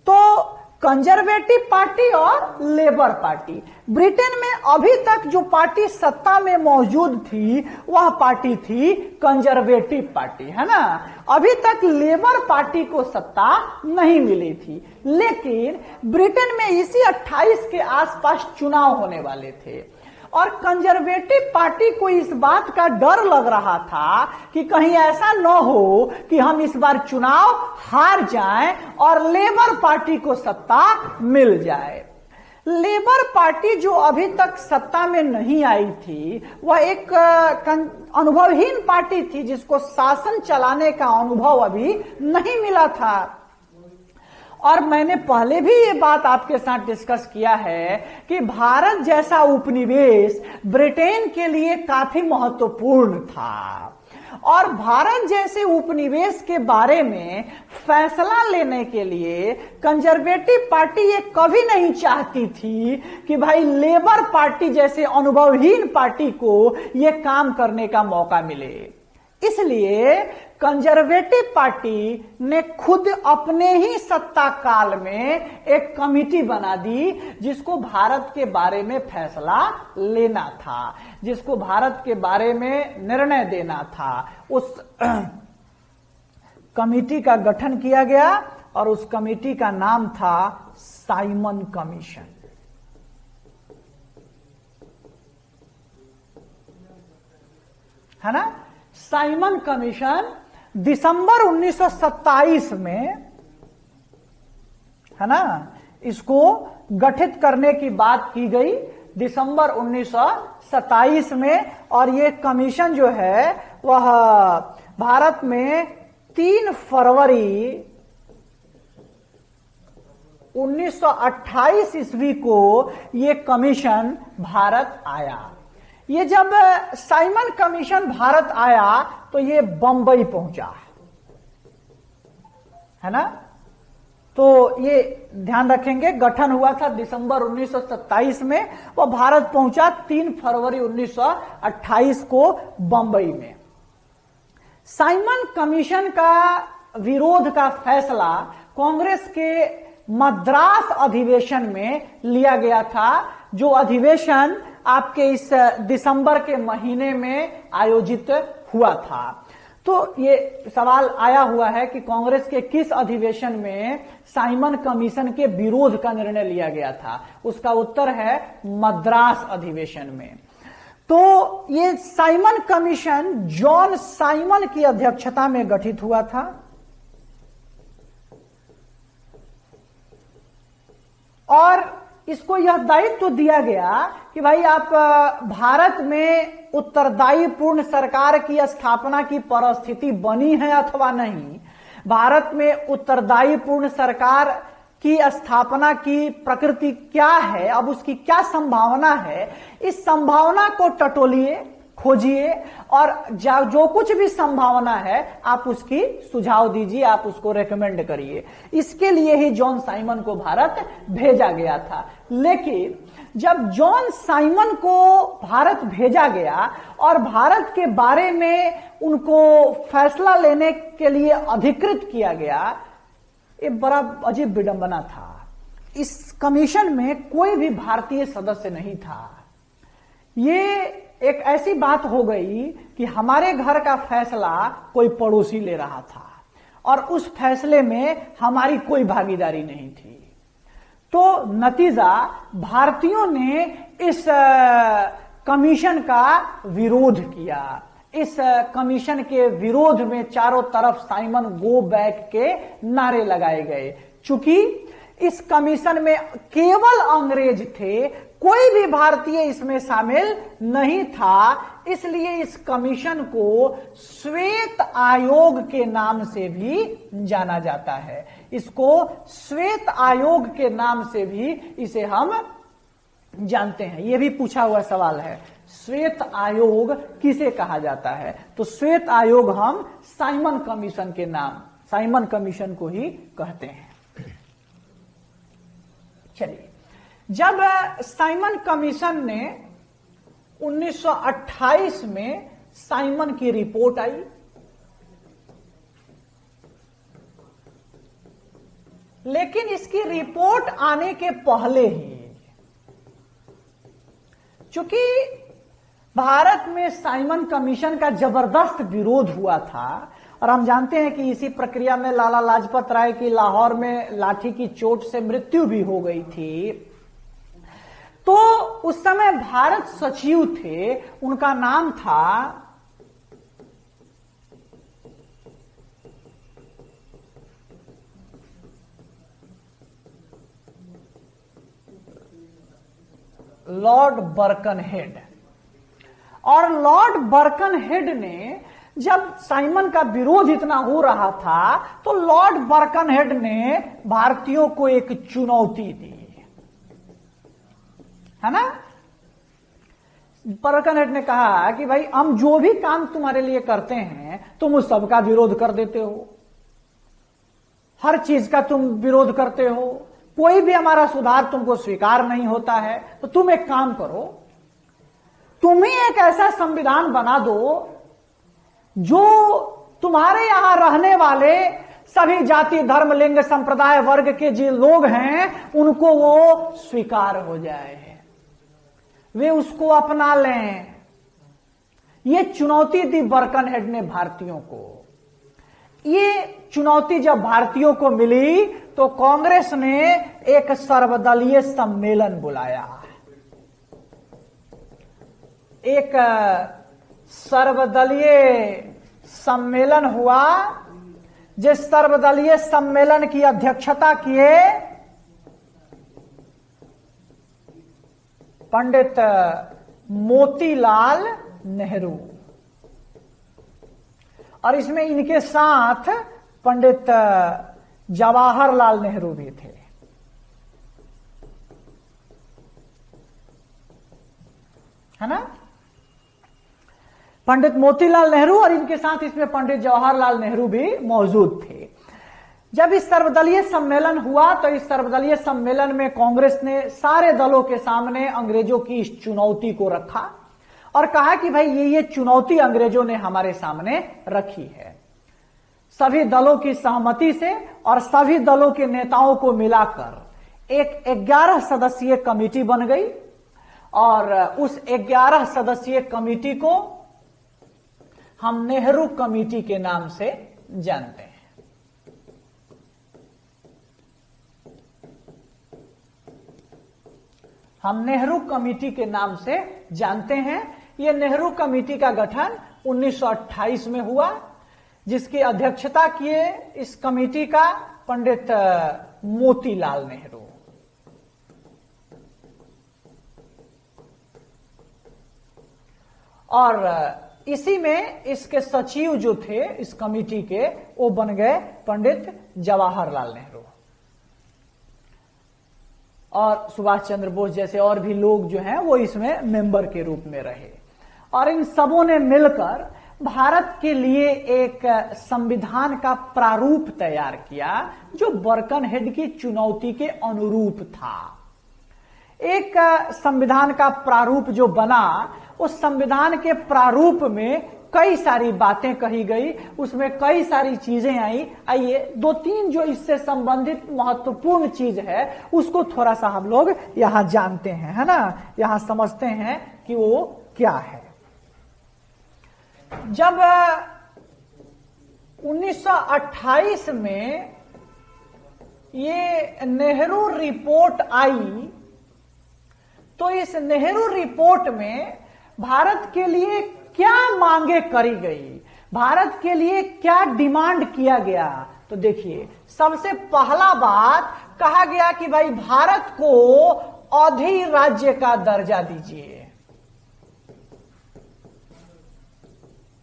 A: तो कंजर्वेटिव पार्टी और लेबर पार्टी, ब्रिटेन में अभी तक जो पार्टी सत्ता में मौजूद थी वह पार्टी थी कंजर्वेटिव पार्टी, है ना। अभी तक लेबर पार्टी को सत्ता नहीं मिली थी, लेकिन ब्रिटेन में इसी 28 के आसपास चुनाव होने वाले थे और कंजर्वेटिव पार्टी को इस बात का डर लग रहा था कि कहीं ऐसा न हो कि हम इस बार चुनाव हार जाएं और लेबर पार्टी को सत्ता मिल जाए। लेबर पार्टी जो अभी तक सत्ता में नहीं आई थी, वह एक अनुभवहीन पार्टी थी जिसको शासन चलाने का अनुभव अभी नहीं मिला था। और मैंने पहले भी ये बात आपके साथ डिस्कस किया है कि भारत जैसा उपनिवेश ब्रिटेन के लिए काफी महत्वपूर्ण था और भारत जैसे उपनिवेश के बारे में फैसला लेने के लिए कंजर्वेटिव पार्टी ये कभी नहीं चाहती थी कि भाई लेबर पार्टी जैसे अनुभवहीन पार्टी को ये काम करने का मौका मिले। इसलिए कंजर्वेटिव पार्टी ने खुद अपने ही सत्ता काल में एक कमेटी बना दी जिसको भारत के बारे में फैसला लेना था, जिसको भारत के बारे में निर्णय देना था। उस कमेटी का गठन किया गया और उस कमेटी का नाम था साइमन कमीशन। है ना। साइमन कमीशन दिसंबर 1927 में, है ना, इसको गठित करने की बात की गई दिसंबर 1927 में। और ये कमीशन जो है वह भारत में 3 फरवरी 1928 ईस्वी को ये कमीशन भारत आया। ये जब साइमन कमीशन भारत आया तो ये बंबई पहुंचा, है ना। तो ये ध्यान रखेंगे, गठन हुआ था दिसंबर 1927 में, वो भारत पहुंचा 3 फरवरी 1928 को बंबई में। साइमन कमीशन का विरोध का फैसला कांग्रेस के मद्रास अधिवेशन में लिया गया था, जो अधिवेशन आपके इस दिसंबर के महीने में आयोजित हुआ था। तो ये सवाल आया हुआ है कि कांग्रेस के किस अधिवेशन में साइमन कमीशन के विरोध का निर्णय लिया गया था। उसका उत्तर है मद्रास अधिवेशन में। तो ये साइमन कमीशन जॉन साइमन की अध्यक्षता में गठित हुआ था और इसको यह दायित्व दिया गया कि भाई आप भारत में उत्तरदायी पूर्ण सरकार की स्थापना की परिस्थिति बनी है अथवा नहीं, भारत में उत्तरदायी पूर्ण सरकार की स्थापना की प्रकृति क्या है, अब उसकी क्या संभावना है, इस संभावना को टटोलिए, खोजिए और जो कुछ भी संभावना है आप उसकी सुझाव दीजिए, आप उसको रेकमेंड करिए। इसके लिए ही जॉन साइमन को भारत भेजा गया था। लेकिन जब जॉन साइमन को भारत भेजा गया और भारत के बारे में उनको फैसला लेने के लिए अधिकृत किया गया, ये बड़ा अजीब विडंबना था। इस कमीशन में कोई भी भारतीय सदस्य नहीं था। ये एक ऐसी बात हो गई कि हमारे घर का फैसला कोई पड़ोसी ले रहा था और उस फैसले में हमारी कोई भागीदारी नहीं थी। तो नतीजा भारतीयों ने इस कमीशन का विरोध किया। इस कमीशन के विरोध में चारों तरफ साइमन गो बैक के नारे लगाए गए। चूंकि इस कमीशन में केवल अंग्रेज थे, कोई भी भारतीय इसमें शामिल नहीं था, इसलिए इस कमीशन को श्वेत आयोग के नाम से भी जाना जाता है। इसको श्वेत आयोग के नाम से भी इसे हम जानते हैं। यह भी पूछा हुआ सवाल है, श्वेत आयोग किसे कहा जाता है? तो श्वेत आयोग हम साइमन कमीशन के नाम, साइमन कमीशन को ही कहते हैं। चलिए, जब साइमन कमीशन ने 1928 में साइमन की रिपोर्ट आई, लेकिन इसकी रिपोर्ट आने के पहले ही, चूंकि भारत में साइमन कमीशन का जबरदस्त विरोध हुआ था और हम जानते हैं कि इसी प्रक्रिया में लाला लाजपत राय की लाहौर में लाठी की चोट से मृत्यु भी हो गई थी। तो उस समय भारत सचिव थे, उनका नाम था लॉर्ड बर्कनहेड। और लॉर्ड बर्कनहेड ने, जब साइमन का विरोध इतना हो रहा था, तो लॉर्ड बर्कनहेड ने भारतीयों को एक चुनौती दी, है ना। बर्कनहेड ने कहा कि भाई हम जो भी काम तुम्हारे लिए करते हैं तुम उस सबका विरोध कर देते हो, हर चीज का तुम विरोध करते हो, कोई भी हमारा सुधार तुमको स्वीकार नहीं होता है। तो तुम एक काम करो, तुम ही एक ऐसा संविधान बना दो जो तुम्हारे यहां रहने वाले सभी जाति, धर्म, लिंग, संप्रदाय, वर्ग के जो लोग हैं उनको वो स्वीकार हो जाए, वे उसको अपना लें। ये चुनौती दी बर्कनहेड ने भारतीयों को। ये चुनौती जब भारतीयों को मिली तो कांग्रेस ने एक सर्वदलीय सम्मेलन बुलाया। एक सर्वदलीय सम्मेलन हुआ, जिस सर्वदलीय सम्मेलन की अध्यक्षता किए पंडित मोतीलाल नेहरू, और इसमें इनके साथ पंडित जवाहरलाल नेहरू भी थे। है ना? पंडित मोतीलाल नेहरू और इनके साथ इसमें पंडित जवाहरलाल नेहरू भी मौजूद थे। जब इस सर्वदलीय सम्मेलन हुआ तो इस सर्वदलीय सम्मेलन में कांग्रेस ने सारे दलों के सामने अंग्रेजों की इस चुनौती को रखा और कहा कि भाई ये चुनौती अंग्रेजों ने हमारे सामने रखी है। सभी दलों की सहमति से और सभी दलों के नेताओं को मिलाकर एक 11 सदस्यीय कमेटी बन गई और उस 11 सदस्यीय कमेटी को हम नेहरू कमेटी के नाम से जानते हैं। हम नेहरू कमेटी के नाम से जानते हैं। यह नेहरू कमेटी का गठन 1928 में हुआ, जिसकी अध्यक्षता किए इस कमेटी का पंडित मोतीलाल नेहरू। और इसी में इसके सचिव जो थे इस कमेटी के, वो बन गए पंडित जवाहरलाल नेहरू। और सुभाष चंद्र बोस जैसे और भी लोग जो हैं वो इसमें मेंबर के रूप में रहे। और इन सबों ने मिलकर भारत के लिए एक संविधान का प्रारूप तैयार किया जो बर्कनहेड की चुनौती के अनुरूप था। एक संविधान का प्रारूप जो बना, उस संविधान के प्रारूप में कई सारी बातें कही गई, उसमें कई सारी चीजें आई। आइए 2-3 जो इससे संबंधित महत्वपूर्ण चीज है उसको थोड़ा सा हम लोग यहां जानते हैं, है ना? यहां समझते हैं कि वो क्या है। जब 1928 में ये नेहरू रिपोर्ट आई तो इस नेहरू रिपोर्ट में भारत के लिए क्या मांगे करी गई, भारत के लिए क्या डिमांड किया गया। तो देखिए, सबसे पहला बात कहा गया कि भाई भारत को अधिराज्य का दर्जा दीजिए,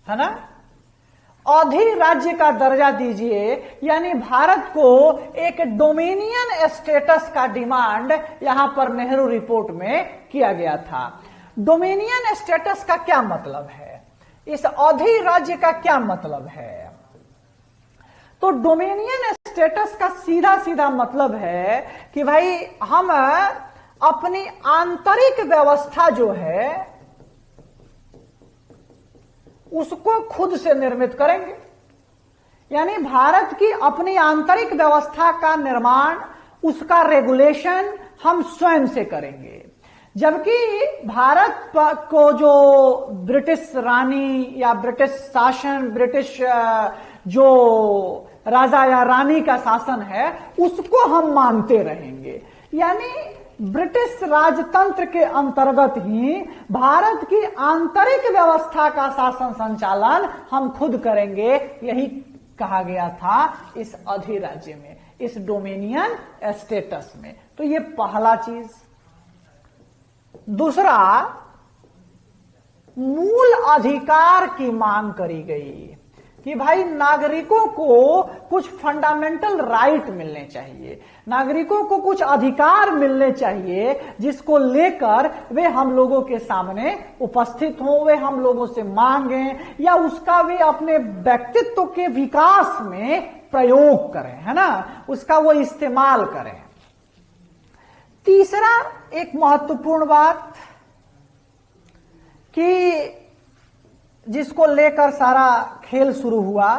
A: है ना? अधिराज्य का दर्जा दीजिए, यानी भारत को एक डोमिनियन स्टेटस का डिमांड यहां पर नेहरू रिपोर्ट में किया गया था। डोमिनियन स्टेटस का क्या मतलब है, इस अधिराज्य का क्या मतलब है? तो डोमिनियन स्टेटस का सीधा सीधा मतलब है कि भाई हम अपनी आंतरिक व्यवस्था जो है उसको खुद से निर्मित करेंगे, यानी भारत की अपनी आंतरिक व्यवस्था का निर्माण, उसका रेगुलेशन हम स्वयं से करेंगे। जबकि भारत को जो ब्रिटिश रानी या ब्रिटिश शासन, ब्रिटिश जो राजा या रानी का शासन है उसको हम मानते रहेंगे, यानी ब्रिटिश राजतंत्र के अंतर्गत ही भारत की आंतरिक व्यवस्था का शासन संचालन हम खुद करेंगे। यही कहा गया था इस अधिराज्य में, इस डोमिनियन स्टेटस में। तो ये पहला चीज। दूसरा, मूल अधिकार की मांग करी गई कि भाई नागरिकों को कुछ फंडामेंटल राइट मिलने चाहिए, नागरिकों को कुछ अधिकार मिलने चाहिए जिसको लेकर वे हम लोगों के सामने उपस्थित हों, वे हम लोगों से मांगें या उसका वे अपने व्यक्तित्व के विकास में प्रयोग करें, है ना? उसका वो इस्तेमाल करें। तीसरा एक महत्वपूर्ण बात कि जिसको लेकर सारा खेल शुरू हुआ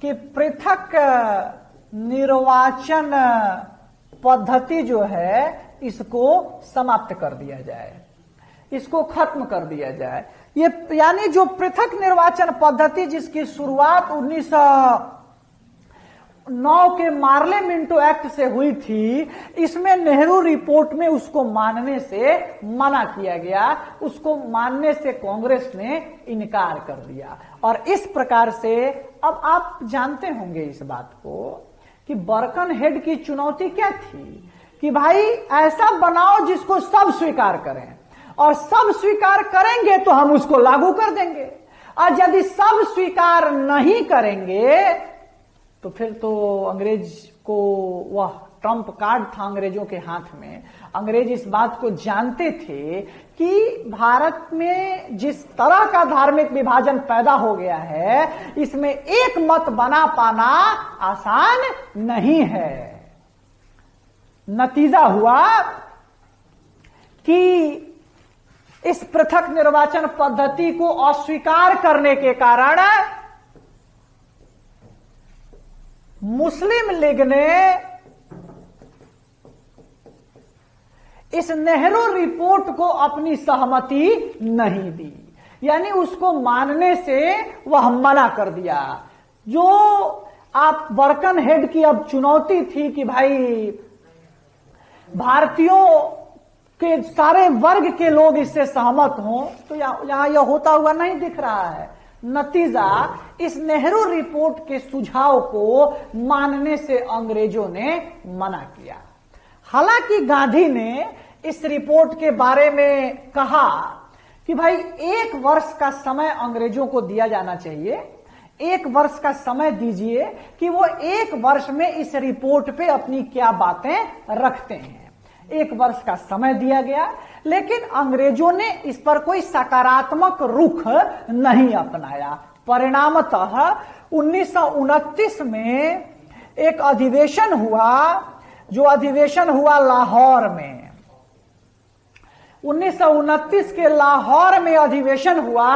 A: कि पृथक निर्वाचन पद्धति जो है इसको समाप्त कर दिया जाए, इसको खत्म कर दिया जाए। ये यानी जो पृथक निर्वाचन पद्धति जिसकी शुरुआत 1909 के मार्ले मिंटो एक्ट से हुई थी, इसमें नेहरू रिपोर्ट में उसको मानने से मना किया गया, उसको मानने से कांग्रेस ने इनकार कर दिया। और इस प्रकार से अब आप जानते होंगे इस बात को कि बर्कनहेड की चुनौती क्या थी कि भाई ऐसा बनाओ जिसको सब स्वीकार करें, और सब स्वीकार करेंगे तो हम उसको लागू कर देंगे, और यदि सब स्वीकार नहीं करेंगे तो फिर तो अंग्रेज को वह ट्रम्प कार्ड था अंग्रेजों के हाथ में। अंग्रेज इस बात को जानते थे कि भारत में जिस तरह का धार्मिक विभाजन पैदा हो गया है, इसमें एक मत बना पाना आसान नहीं है। नतीजा हुआ कि इस पृथक निर्वाचन पद्धति को अस्वीकार करने के कारण मुस्लिम लीग ने इस नेहरू रिपोर्ट को अपनी सहमति नहीं दी, यानी उसको मानने से वह मना कर दिया। जो आप बर्कनहेड की अब चुनौती थी कि भाई भारतीयों के सारे वर्ग के लोग इससे सहमत हों, तो यहां यह होता हुआ नहीं दिख रहा है। नतीजा इस नेहरू रिपोर्ट के सुझाव को मानने से अंग्रेजों ने मना किया। हालांकि गांधी ने इस रिपोर्ट के बारे में कहा कि भाई 1 वर्ष का समय अंग्रेजों को दिया जाना चाहिए, 1 वर्ष का समय दीजिए कि वो 1 वर्ष में इस रिपोर्ट पे अपनी क्या बातें रखते हैं। 1 वर्ष का समय दिया गया, लेकिन अंग्रेजों ने इस पर कोई सकारात्मक रुख नहीं अपनाया। परिणामतः 1929 में एक अधिवेशन हुआ, जो अधिवेशन हुआ लाहौर में। 1929 के लाहौर में अधिवेशन हुआ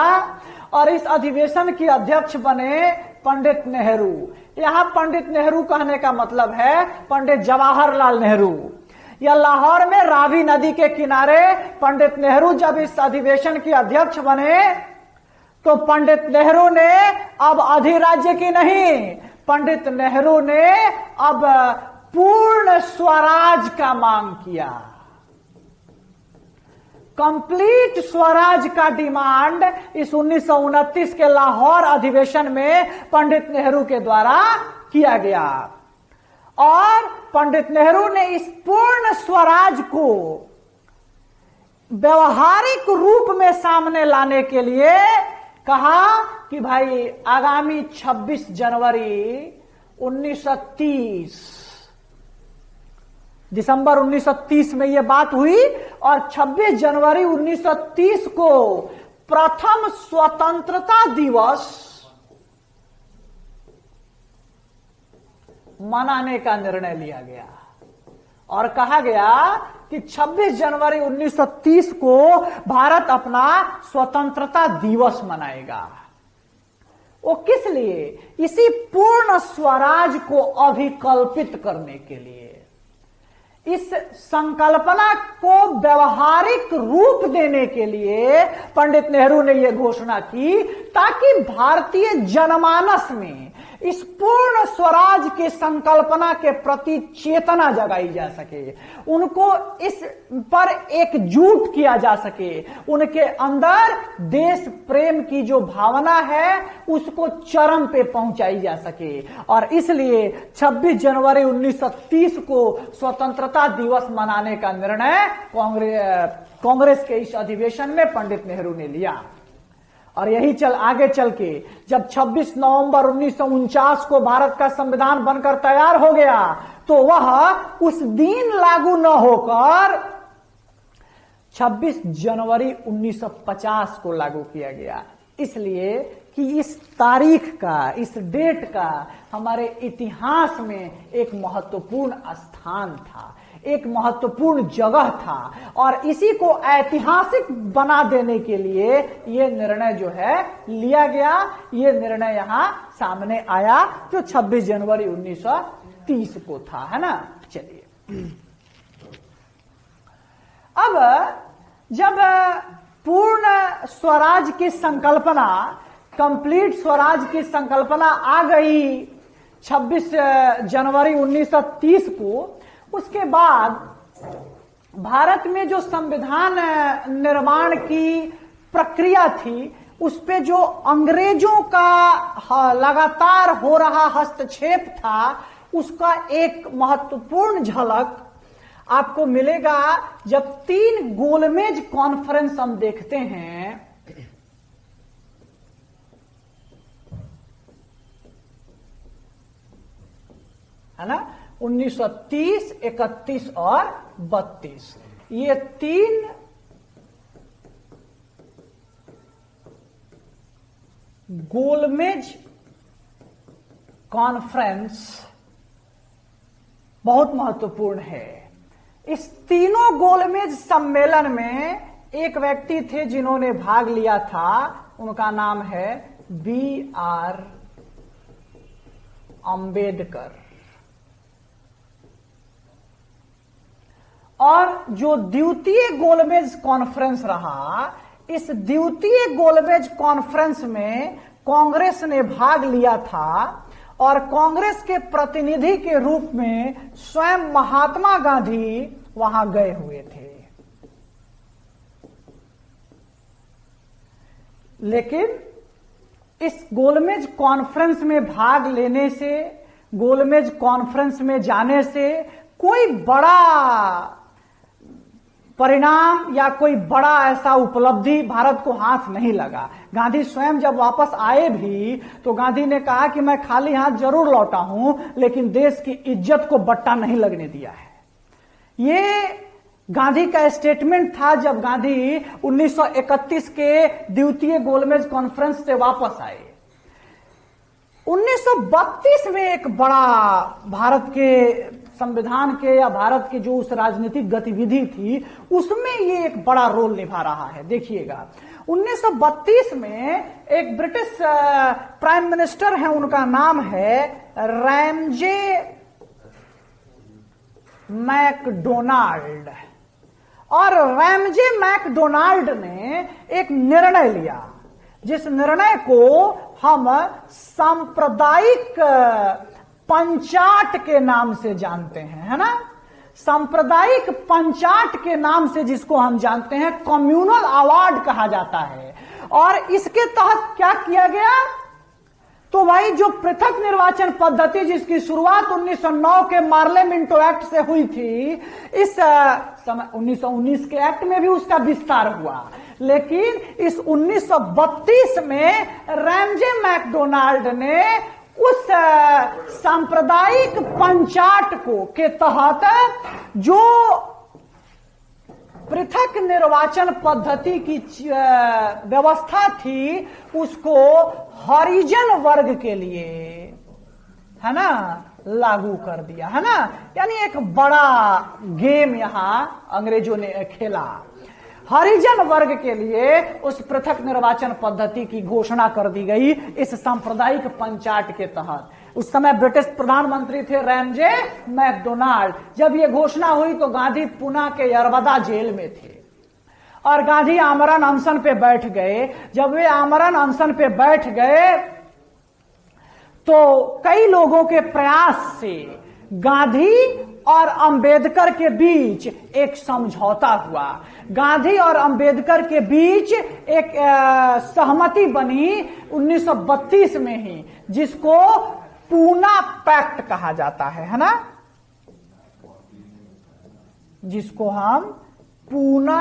A: और इस अधिवेशन के अध्यक्ष बने पंडित नेहरू। यहां पंडित नेहरू कहने का मतलब है पंडित जवाहरलाल नेहरू। या लाहौर में रावी नदी के किनारे पंडित नेहरू जब इस अधिवेशन के अध्यक्ष बने, तो पंडित नेहरू ने अब अधिराज्य की नहीं, पंडित नेहरू ने अब पूर्ण स्वराज का मांग किया। कंप्लीट स्वराज का डिमांड इस 1929 के लाहौर अधिवेशन में पंडित नेहरू के द्वारा किया गया। और पंडित नेहरू ने इस पूर्ण स्वराज को व्यवहारिक रूप में सामने लाने के लिए कहा कि भाई आगामी 26 जनवरी 1930, दिसंबर 1930 में यह बात हुई और 26 जनवरी 1930 को प्रथम स्वतंत्रता दिवस मनाने का निर्णय लिया गया और कहा गया कि 26 जनवरी 1930 को भारत अपना स्वतंत्रता दिवस मनाएगा। वो किस लिए? इसी पूर्ण स्वराज को अभिकल्पित करने के लिए, इस संकल्पना को व्यवहारिक रूप देने के लिए पंडित नेहरू ने यह घोषणा की, ताकि भारतीय जनमानस में इस पूर्ण स्वराज के संकल्पना के प्रति चेतना जगाई जा सके, उनको इस पर एकजुट किया जा सके, उनके अंदर देश प्रेम की जो भावना है उसको चरम पे पहुंचाई जा सके। और इसलिए 26 जनवरी 1930 को स्वतंत्रता दिवस मनाने का निर्णय कांग्रेस के इस अधिवेशन में पंडित नेहरू ने लिया। और यही आगे चल के जब 26 नवंबर 1949 को भारत का संविधान बनकर तैयार हो गया, तो वह उस दिन लागू न होकर 26 जनवरी 1950 को लागू किया गया। इसलिए कि इस तारीख का, इस डेट का हमारे इतिहास में एक महत्वपूर्ण स्थान था, एक महत्वपूर्ण जगह था, और इसी को ऐतिहासिक बना देने के लिए ये निर्णय जो है लिया गया। ये निर्णय यहां सामने आया जो 26 जनवरी 1930 को था, है ना। चलिए, अब जब पूर्ण स्वराज की संकल्पना, कंप्लीट स्वराज की संकल्पना आ गई 26 जनवरी 1930 को। उसके बाद भारत में जो संविधान निर्माण की प्रक्रिया थी, उस पे जो अंग्रेजों का लगातार हो रहा हस्तक्षेप था, उसका एक महत्वपूर्ण झलक आपको मिलेगा जब 3 गोलमेज कॉन्फ्रेंस हम देखते हैं। है ना, 1930, 31 और 32, ये 3 गोलमेज कॉन्फ्रेंस बहुत महत्वपूर्ण है। इस तीनों गोलमेज सम्मेलन में एक व्यक्ति थे जिन्होंने भाग लिया था, उनका नाम है B.R. अंबेडकर। और जो द्वितीय गोलमेज कॉन्फ्रेंस रहा, इस द्वितीय गोलमेज कॉन्फ्रेंस में कांग्रेस ने भाग लिया था और कांग्रेस के प्रतिनिधि के रूप में स्वयं महात्मा गांधी वहां गए हुए थे। लेकिन इस गोलमेज कॉन्फ्रेंस में भाग लेने से, गोलमेज कॉन्फ्रेंस में जाने से कोई बड़ा परिणाम या कोई बड़ा ऐसा उपलब्धि भारत को हाथ नहीं लगा। गांधी स्वयं जब वापस आए भी तो गांधी ने कहा कि मैं खाली हाथ जरूर लौटा हूं, लेकिन देश की इज्जत को बट्टा नहीं लगने दिया है। ये गांधी का स्टेटमेंट था जब गांधी 1931 के द्वितीय गोलमेज कॉन्फ्रेंस से वापस आए। 1932 में एक बड़ा भारत के संविधान के या भारत की जो उस राजनीतिक गतिविधि थी, उसमें ये एक बड़ा रोल निभा रहा है। देखिएगा, 1932 में एक ब्रिटिश प्राइम मिनिस्टर हैं, उनका नाम है रैमजे मैकडोनाल्ड। और रैमजे मैकडोनाल्ड ने एक निर्णय लिया, जिस निर्णय को हम सांप्रदायिक पंचाट के नाम से जानते हैं, है ना। सांप्रदायिक पंचाट के नाम से जिसको हम जानते हैं, कम्युनल अवार्ड कहा जाता है। और इसके तहत क्या किया गया, तो भाई जो पृथक निर्वाचन पद्धति जिसकी शुरुआत 1909 के मार्ले मिंटो एक्ट से हुई थी, इस समय 1919 के एक्ट में भी उसका विस्तार हुआ, लेकिन इस 1932 में रैमजे मैकडोनाल्ड ने उस सांप्रदायिक पंचाट को के तहत जो पृथक निर्वाचन पद्धति की व्यवस्था थी, उसको हरिजन वर्ग के लिए, है ना, लागू कर दिया, है ना। यानी एक बड़ा गेम यहां अंग्रेजों ने खेला। हरिजन वर्ग के लिए उस पृथक निर्वाचन पद्धति की घोषणा कर दी गई इस सांप्रदायिक पंचाट के तहत। उस समय ब्रिटिश प्रधानमंत्री थे रैमजे मैकडोनाल्ड। जब ये घोषणा हुई तो गांधी पुणे के यरवदा जेल में थे और गांधी आमरण अनशन पे बैठ गए। जब वे आमरण अनशन पे बैठ गए तो कई लोगों के प्रयास से गांधी और अंबेडकर के बीच एक समझौता हुआ। गांधी और अंबेडकर के बीच एक सहमति बनी 1932 में ही, जिसको पूना पैक्ट कहा जाता है ना, जिसको हम पूना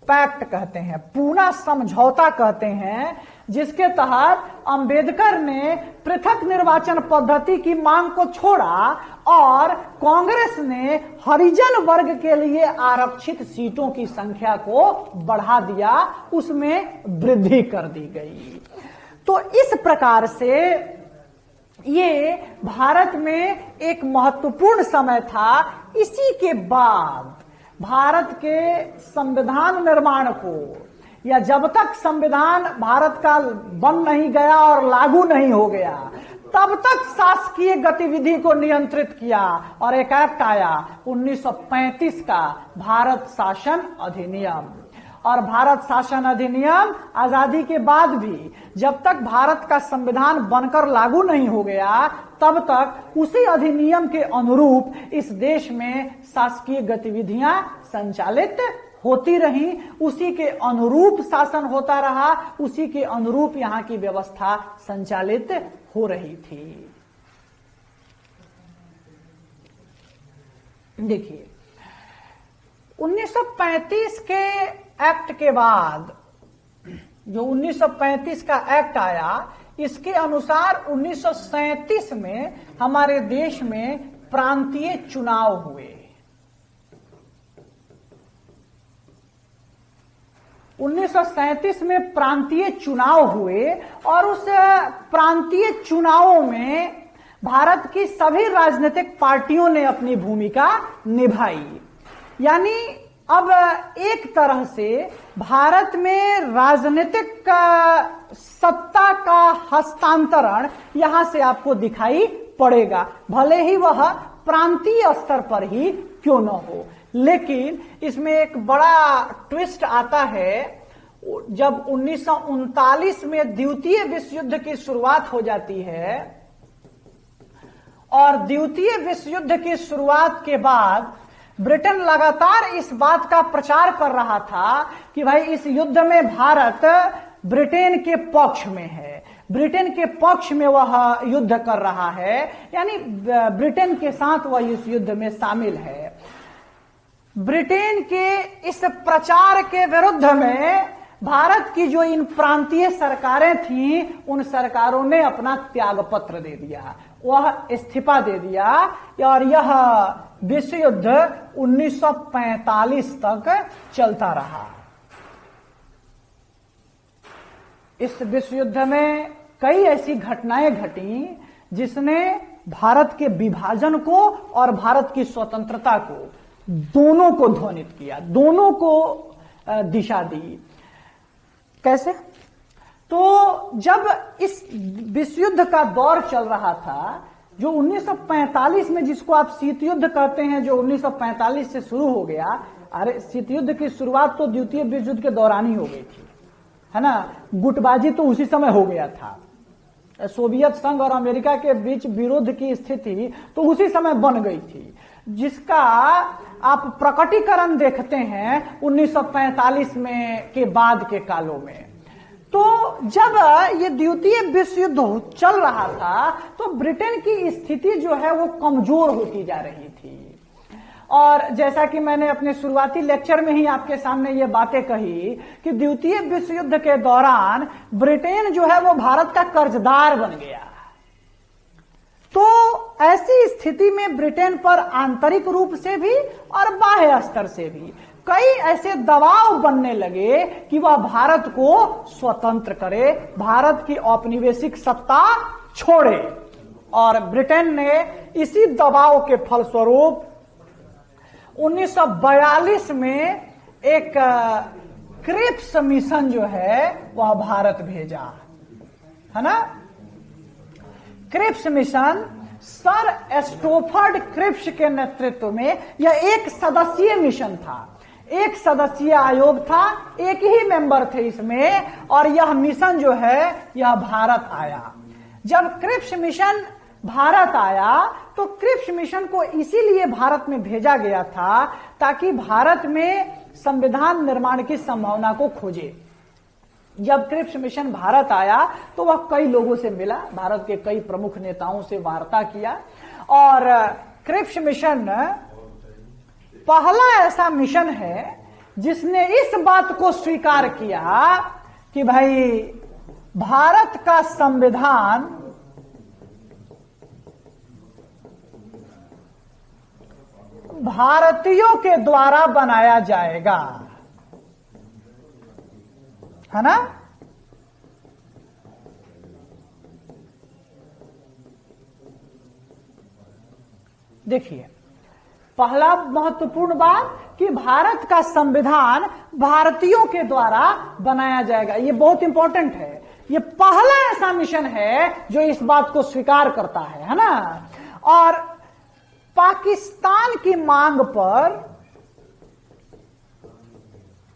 A: पैक्ट कहते हैं, पूना समझौता कहते हैं, जिसके तहत अंबेडकर ने पृथक निर्वाचन पद्धति की मांग को छोड़ा और कांग्रेस ने हरिजन वर्ग के लिए आरक्षित सीटों की संख्या को बढ़ा दिया, उसमें वृद्धि कर दी गई। तो इस प्रकार से ये भारत में एक महत्वपूर्ण समय था। इसी के बाद भारत के संविधान निर्माण को, या जब तक संविधान भारत का बन नहीं गया और लागू नहीं हो गया, तब तक शासकीय गतिविधि को नियंत्रित किया और एक एक्ट आया 1935 का भारत शासन अधिनियम। और भारत शासन अधिनियम आजादी के बाद भी जब तक भारत का संविधान बनकर लागू नहीं हो गया तब तक उसी अधिनियम के अनुरूप इस देश में शासकीय गतिविधियां संचालित होती रही, उसी के अनुरूप शासन होता रहा, उसी के अनुरूप यहां की व्यवस्था संचालित हो रही थी। देखिए 1935 के एक्ट के बाद जो 1935 का एक्ट आया, इसके अनुसार 1937 में हमारे देश में प्रांतीय चुनाव हुए। 1937 में प्रांतीय चुनाव हुए और उस प्रांतीय चुनावों में भारत की सभी राजनीतिक पार्टियों ने अपनी भूमिका निभाई। यानी अब एक तरह से भारत में राजनीतिक सत्ता का हस्तांतरण यहां से आपको दिखाई पड़ेगा, भले ही वह प्रांतीय स्तर पर ही क्यों न हो। लेकिन इसमें एक बड़ा ट्विस्ट आता है। जब 1939 में द्वितीय विश्व युद्ध की शुरुआत हो जाती है और द्वितीय विश्व युद्ध की शुरुआत के बाद ब्रिटेन लगातार इस बात का प्रचार कर रहा था कि भाई इस युद्ध में भारत ब्रिटेन के पक्ष में है, ब्रिटेन के पक्ष में वह युद्ध कर रहा है, यानी ब्रिटेन के साथ वह इस युद्ध में शामिल है। ब्रिटेन के इस प्रचार के विरुद्ध में भारत की जो इन प्रांतीय सरकारें थीं, उन सरकारों ने अपना त्याग पत्र दे दिया, वह इस्तीफा दे दिया और यह विश्व युद्ध 1945 तक चलता रहा। इस विश्व युद्ध में कई ऐसी घटनाएं घटी जिसने भारत के विभाजन को और भारत की स्वतंत्रता को दोनों को ध्वनित किया, दोनों को दिशा दी। कैसे? तो जब इस विश्व युद्ध का दौर चल रहा था, जो 1945 में, जिसको आप शीत युद्ध कहते हैं, जो 1945 से शुरू हो गया। अरे शीत युद्ध की शुरुआत तो द्वितीय विश्व युद्ध के दौरान ही हो गई थी, है ना। गुटबाजी तो उसी समय हो गया था। सोवियत संघ और अमेरिका के बीच विरोध की स्थिति तो उसी समय बन गई थी, जिसका आप प्रकटीकरण देखते हैं 1945 में के बाद के कालों में। तो जब ये द्वितीय विश्व युद्ध चल रहा था तो ब्रिटेन की स्थिति जो है वो कमजोर होती जा रही थी। और जैसा कि मैंने अपने शुरुआती लेक्चर में ही आपके सामने ये बातें कही कि द्वितीय विश्व युद्ध के दौरान ब्रिटेन जो है वो भारत का कर्जदार बन गया। तो ऐसी स्थिति में ब्रिटेन पर आंतरिक रूप से भी और बाह्य स्तर से भी कई ऐसे दबाव बनने लगे कि वह भारत को स्वतंत्र करे, भारत की औपनिवेशिक सत्ता छोड़े। और ब्रिटेन ने इसी दबाव के फलस्वरूप 1942 में एक क्रिप्स मिशन जो है वह भारत भेजा, है ना। क्रिप्स मिशन सर स्टोफर्ड क्रिप्स के नेतृत्व में यह एक सदस्यीय मिशन था, एक सदस्यीय आयोग था, एक ही मेंबर थे इसमें, और यह मिशन जो है यह भारत आया। जब क्रिप्स मिशन भारत आया तो क्रिप्स मिशन को इसीलिए भारत में भेजा गया था ताकि भारत में संविधान निर्माण की संभावना को खोजे। जब क्रिप्स मिशन भारत आया तो वह कई लोगों से मिला, भारत के कई प्रमुख नेताओं से वार्ता किया, और क्रिप्स मिशन पहला ऐसा मिशन है जिसने इस बात को स्वीकार किया कि भाई भारत का संविधान भारतीयों के द्वारा बनाया जाएगा, है ना। देखिए, पहला महत्वपूर्ण बात कि भारत का संविधान भारतीयों के द्वारा बनाया जाएगा, ये बहुत इंपॉर्टेंट है। ये पहला ऐसा मिशन है जो इस बात को स्वीकार करता है ना। और पाकिस्तान की मांग पर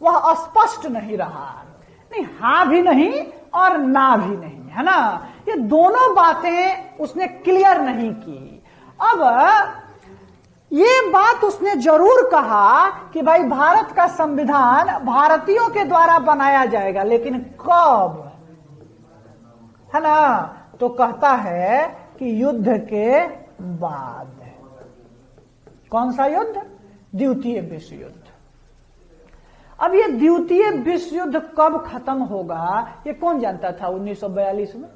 A: वह स्पष्ट नहीं रहा। नहीं, हां भी नहीं और ना भी नहीं, है ना, ये दोनों बातें उसने क्लियर नहीं की। अब ये बात उसने जरूर कहा कि भाई भारत का संविधान भारतीयों के द्वारा बनाया जाएगा, लेकिन कब, है ना, तो कहता है कि युद्ध के बाद। कौन सा युद्ध? द्वितीय विश्व युद्ध। अब ये द्वितीय विश्व युद्ध कब खत्म होगा ये कौन जानता था 1942 में?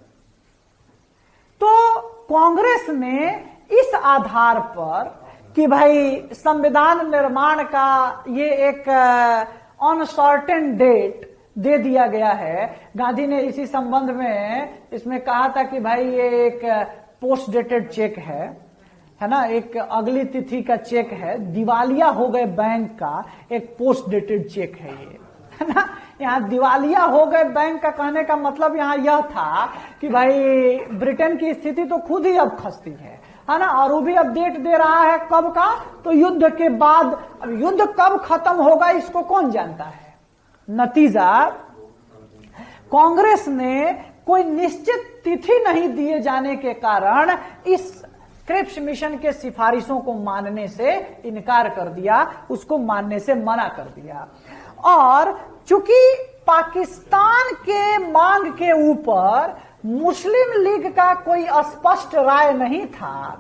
A: तो कांग्रेस ने इस आधार पर कि भाई संविधान निर्माण का ये एक अनसर्टेन डेट दे दिया गया है। गांधी ने इसी संबंध में इसमें कहा था कि भाई ये एक पोस्ट डेटेड चेक है ना, एक अगली तिथि का चेक है, दिवालिया हो गए बैंक का एक पोस्ट डेटेड चेक है ये, है ना। यहाँ दिवालिया हो गए बैंक का कहने का मतलब यहाँ यह था कि भाई ब्रिटेन की स्थिति तो खुद ही अब खस्ती है ना, और वो भी अब डेट दे रहा है कब का, तो युद्ध के बाद। अब युद्ध कब खत्म होगा इसको कौन जानता है। नतीजा, कांग्रेस ने कोई निश्चित तिथि नहीं दिए जाने के कारण इस क्रिप्स मिशन के सिफारिशों को मानने से इनकार कर दिया, उसको मानने से मना कर दिया। और चूंकि पाकिस्तान के मांग के ऊपर मुस्लिम लीग का कोई स्पष्ट राय नहीं था,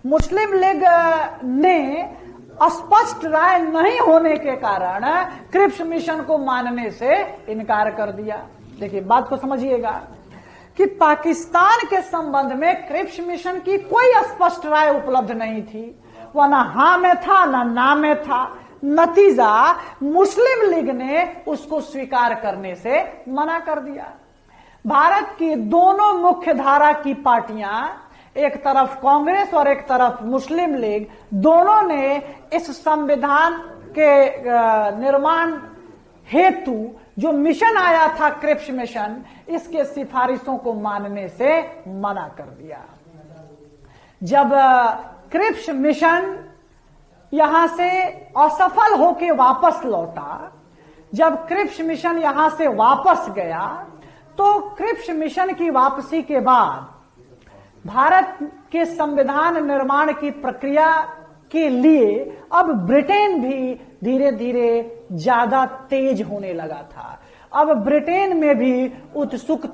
A: मुस्लिम लीग ने स्पष्ट राय नहीं होने के कारण क्रिप्स मिशन को मानने से इनकार कर दिया। देखिए बात को समझिएगा कि पाकिस्तान के संबंध में क्रिप्स मिशन की कोई स्पष्ट राय उपलब्ध नहीं थी, वह ना हां में था ना में था। नतीजा, मुस्लिम लीग ने उसको स्वीकार करने से मना कर दिया। भारत की दोनों मुख्य धारा की पार्टियां, एक तरफ कांग्रेस और एक तरफ मुस्लिम लीग, दोनों ने इस संविधान के निर्माण हेतु जो मिशन आया था क्रिप्स मिशन, इसके सिफारिशों को मानने से मना कर दिया। जब क्रिप्स मिशन यहां से असफल होके वापस लौटा, जब क्रिप्स मिशन यहां से वापस गया, तो क्रिप्स मिशन की वापसी के बाद भारत के संविधान निर्माण की प्रक्रिया के लिए अब ब्रिटेन भी धीरे धीरे ज्यादा तेज होने लगा था। अब ब्रिटेन में भी उत्सुकता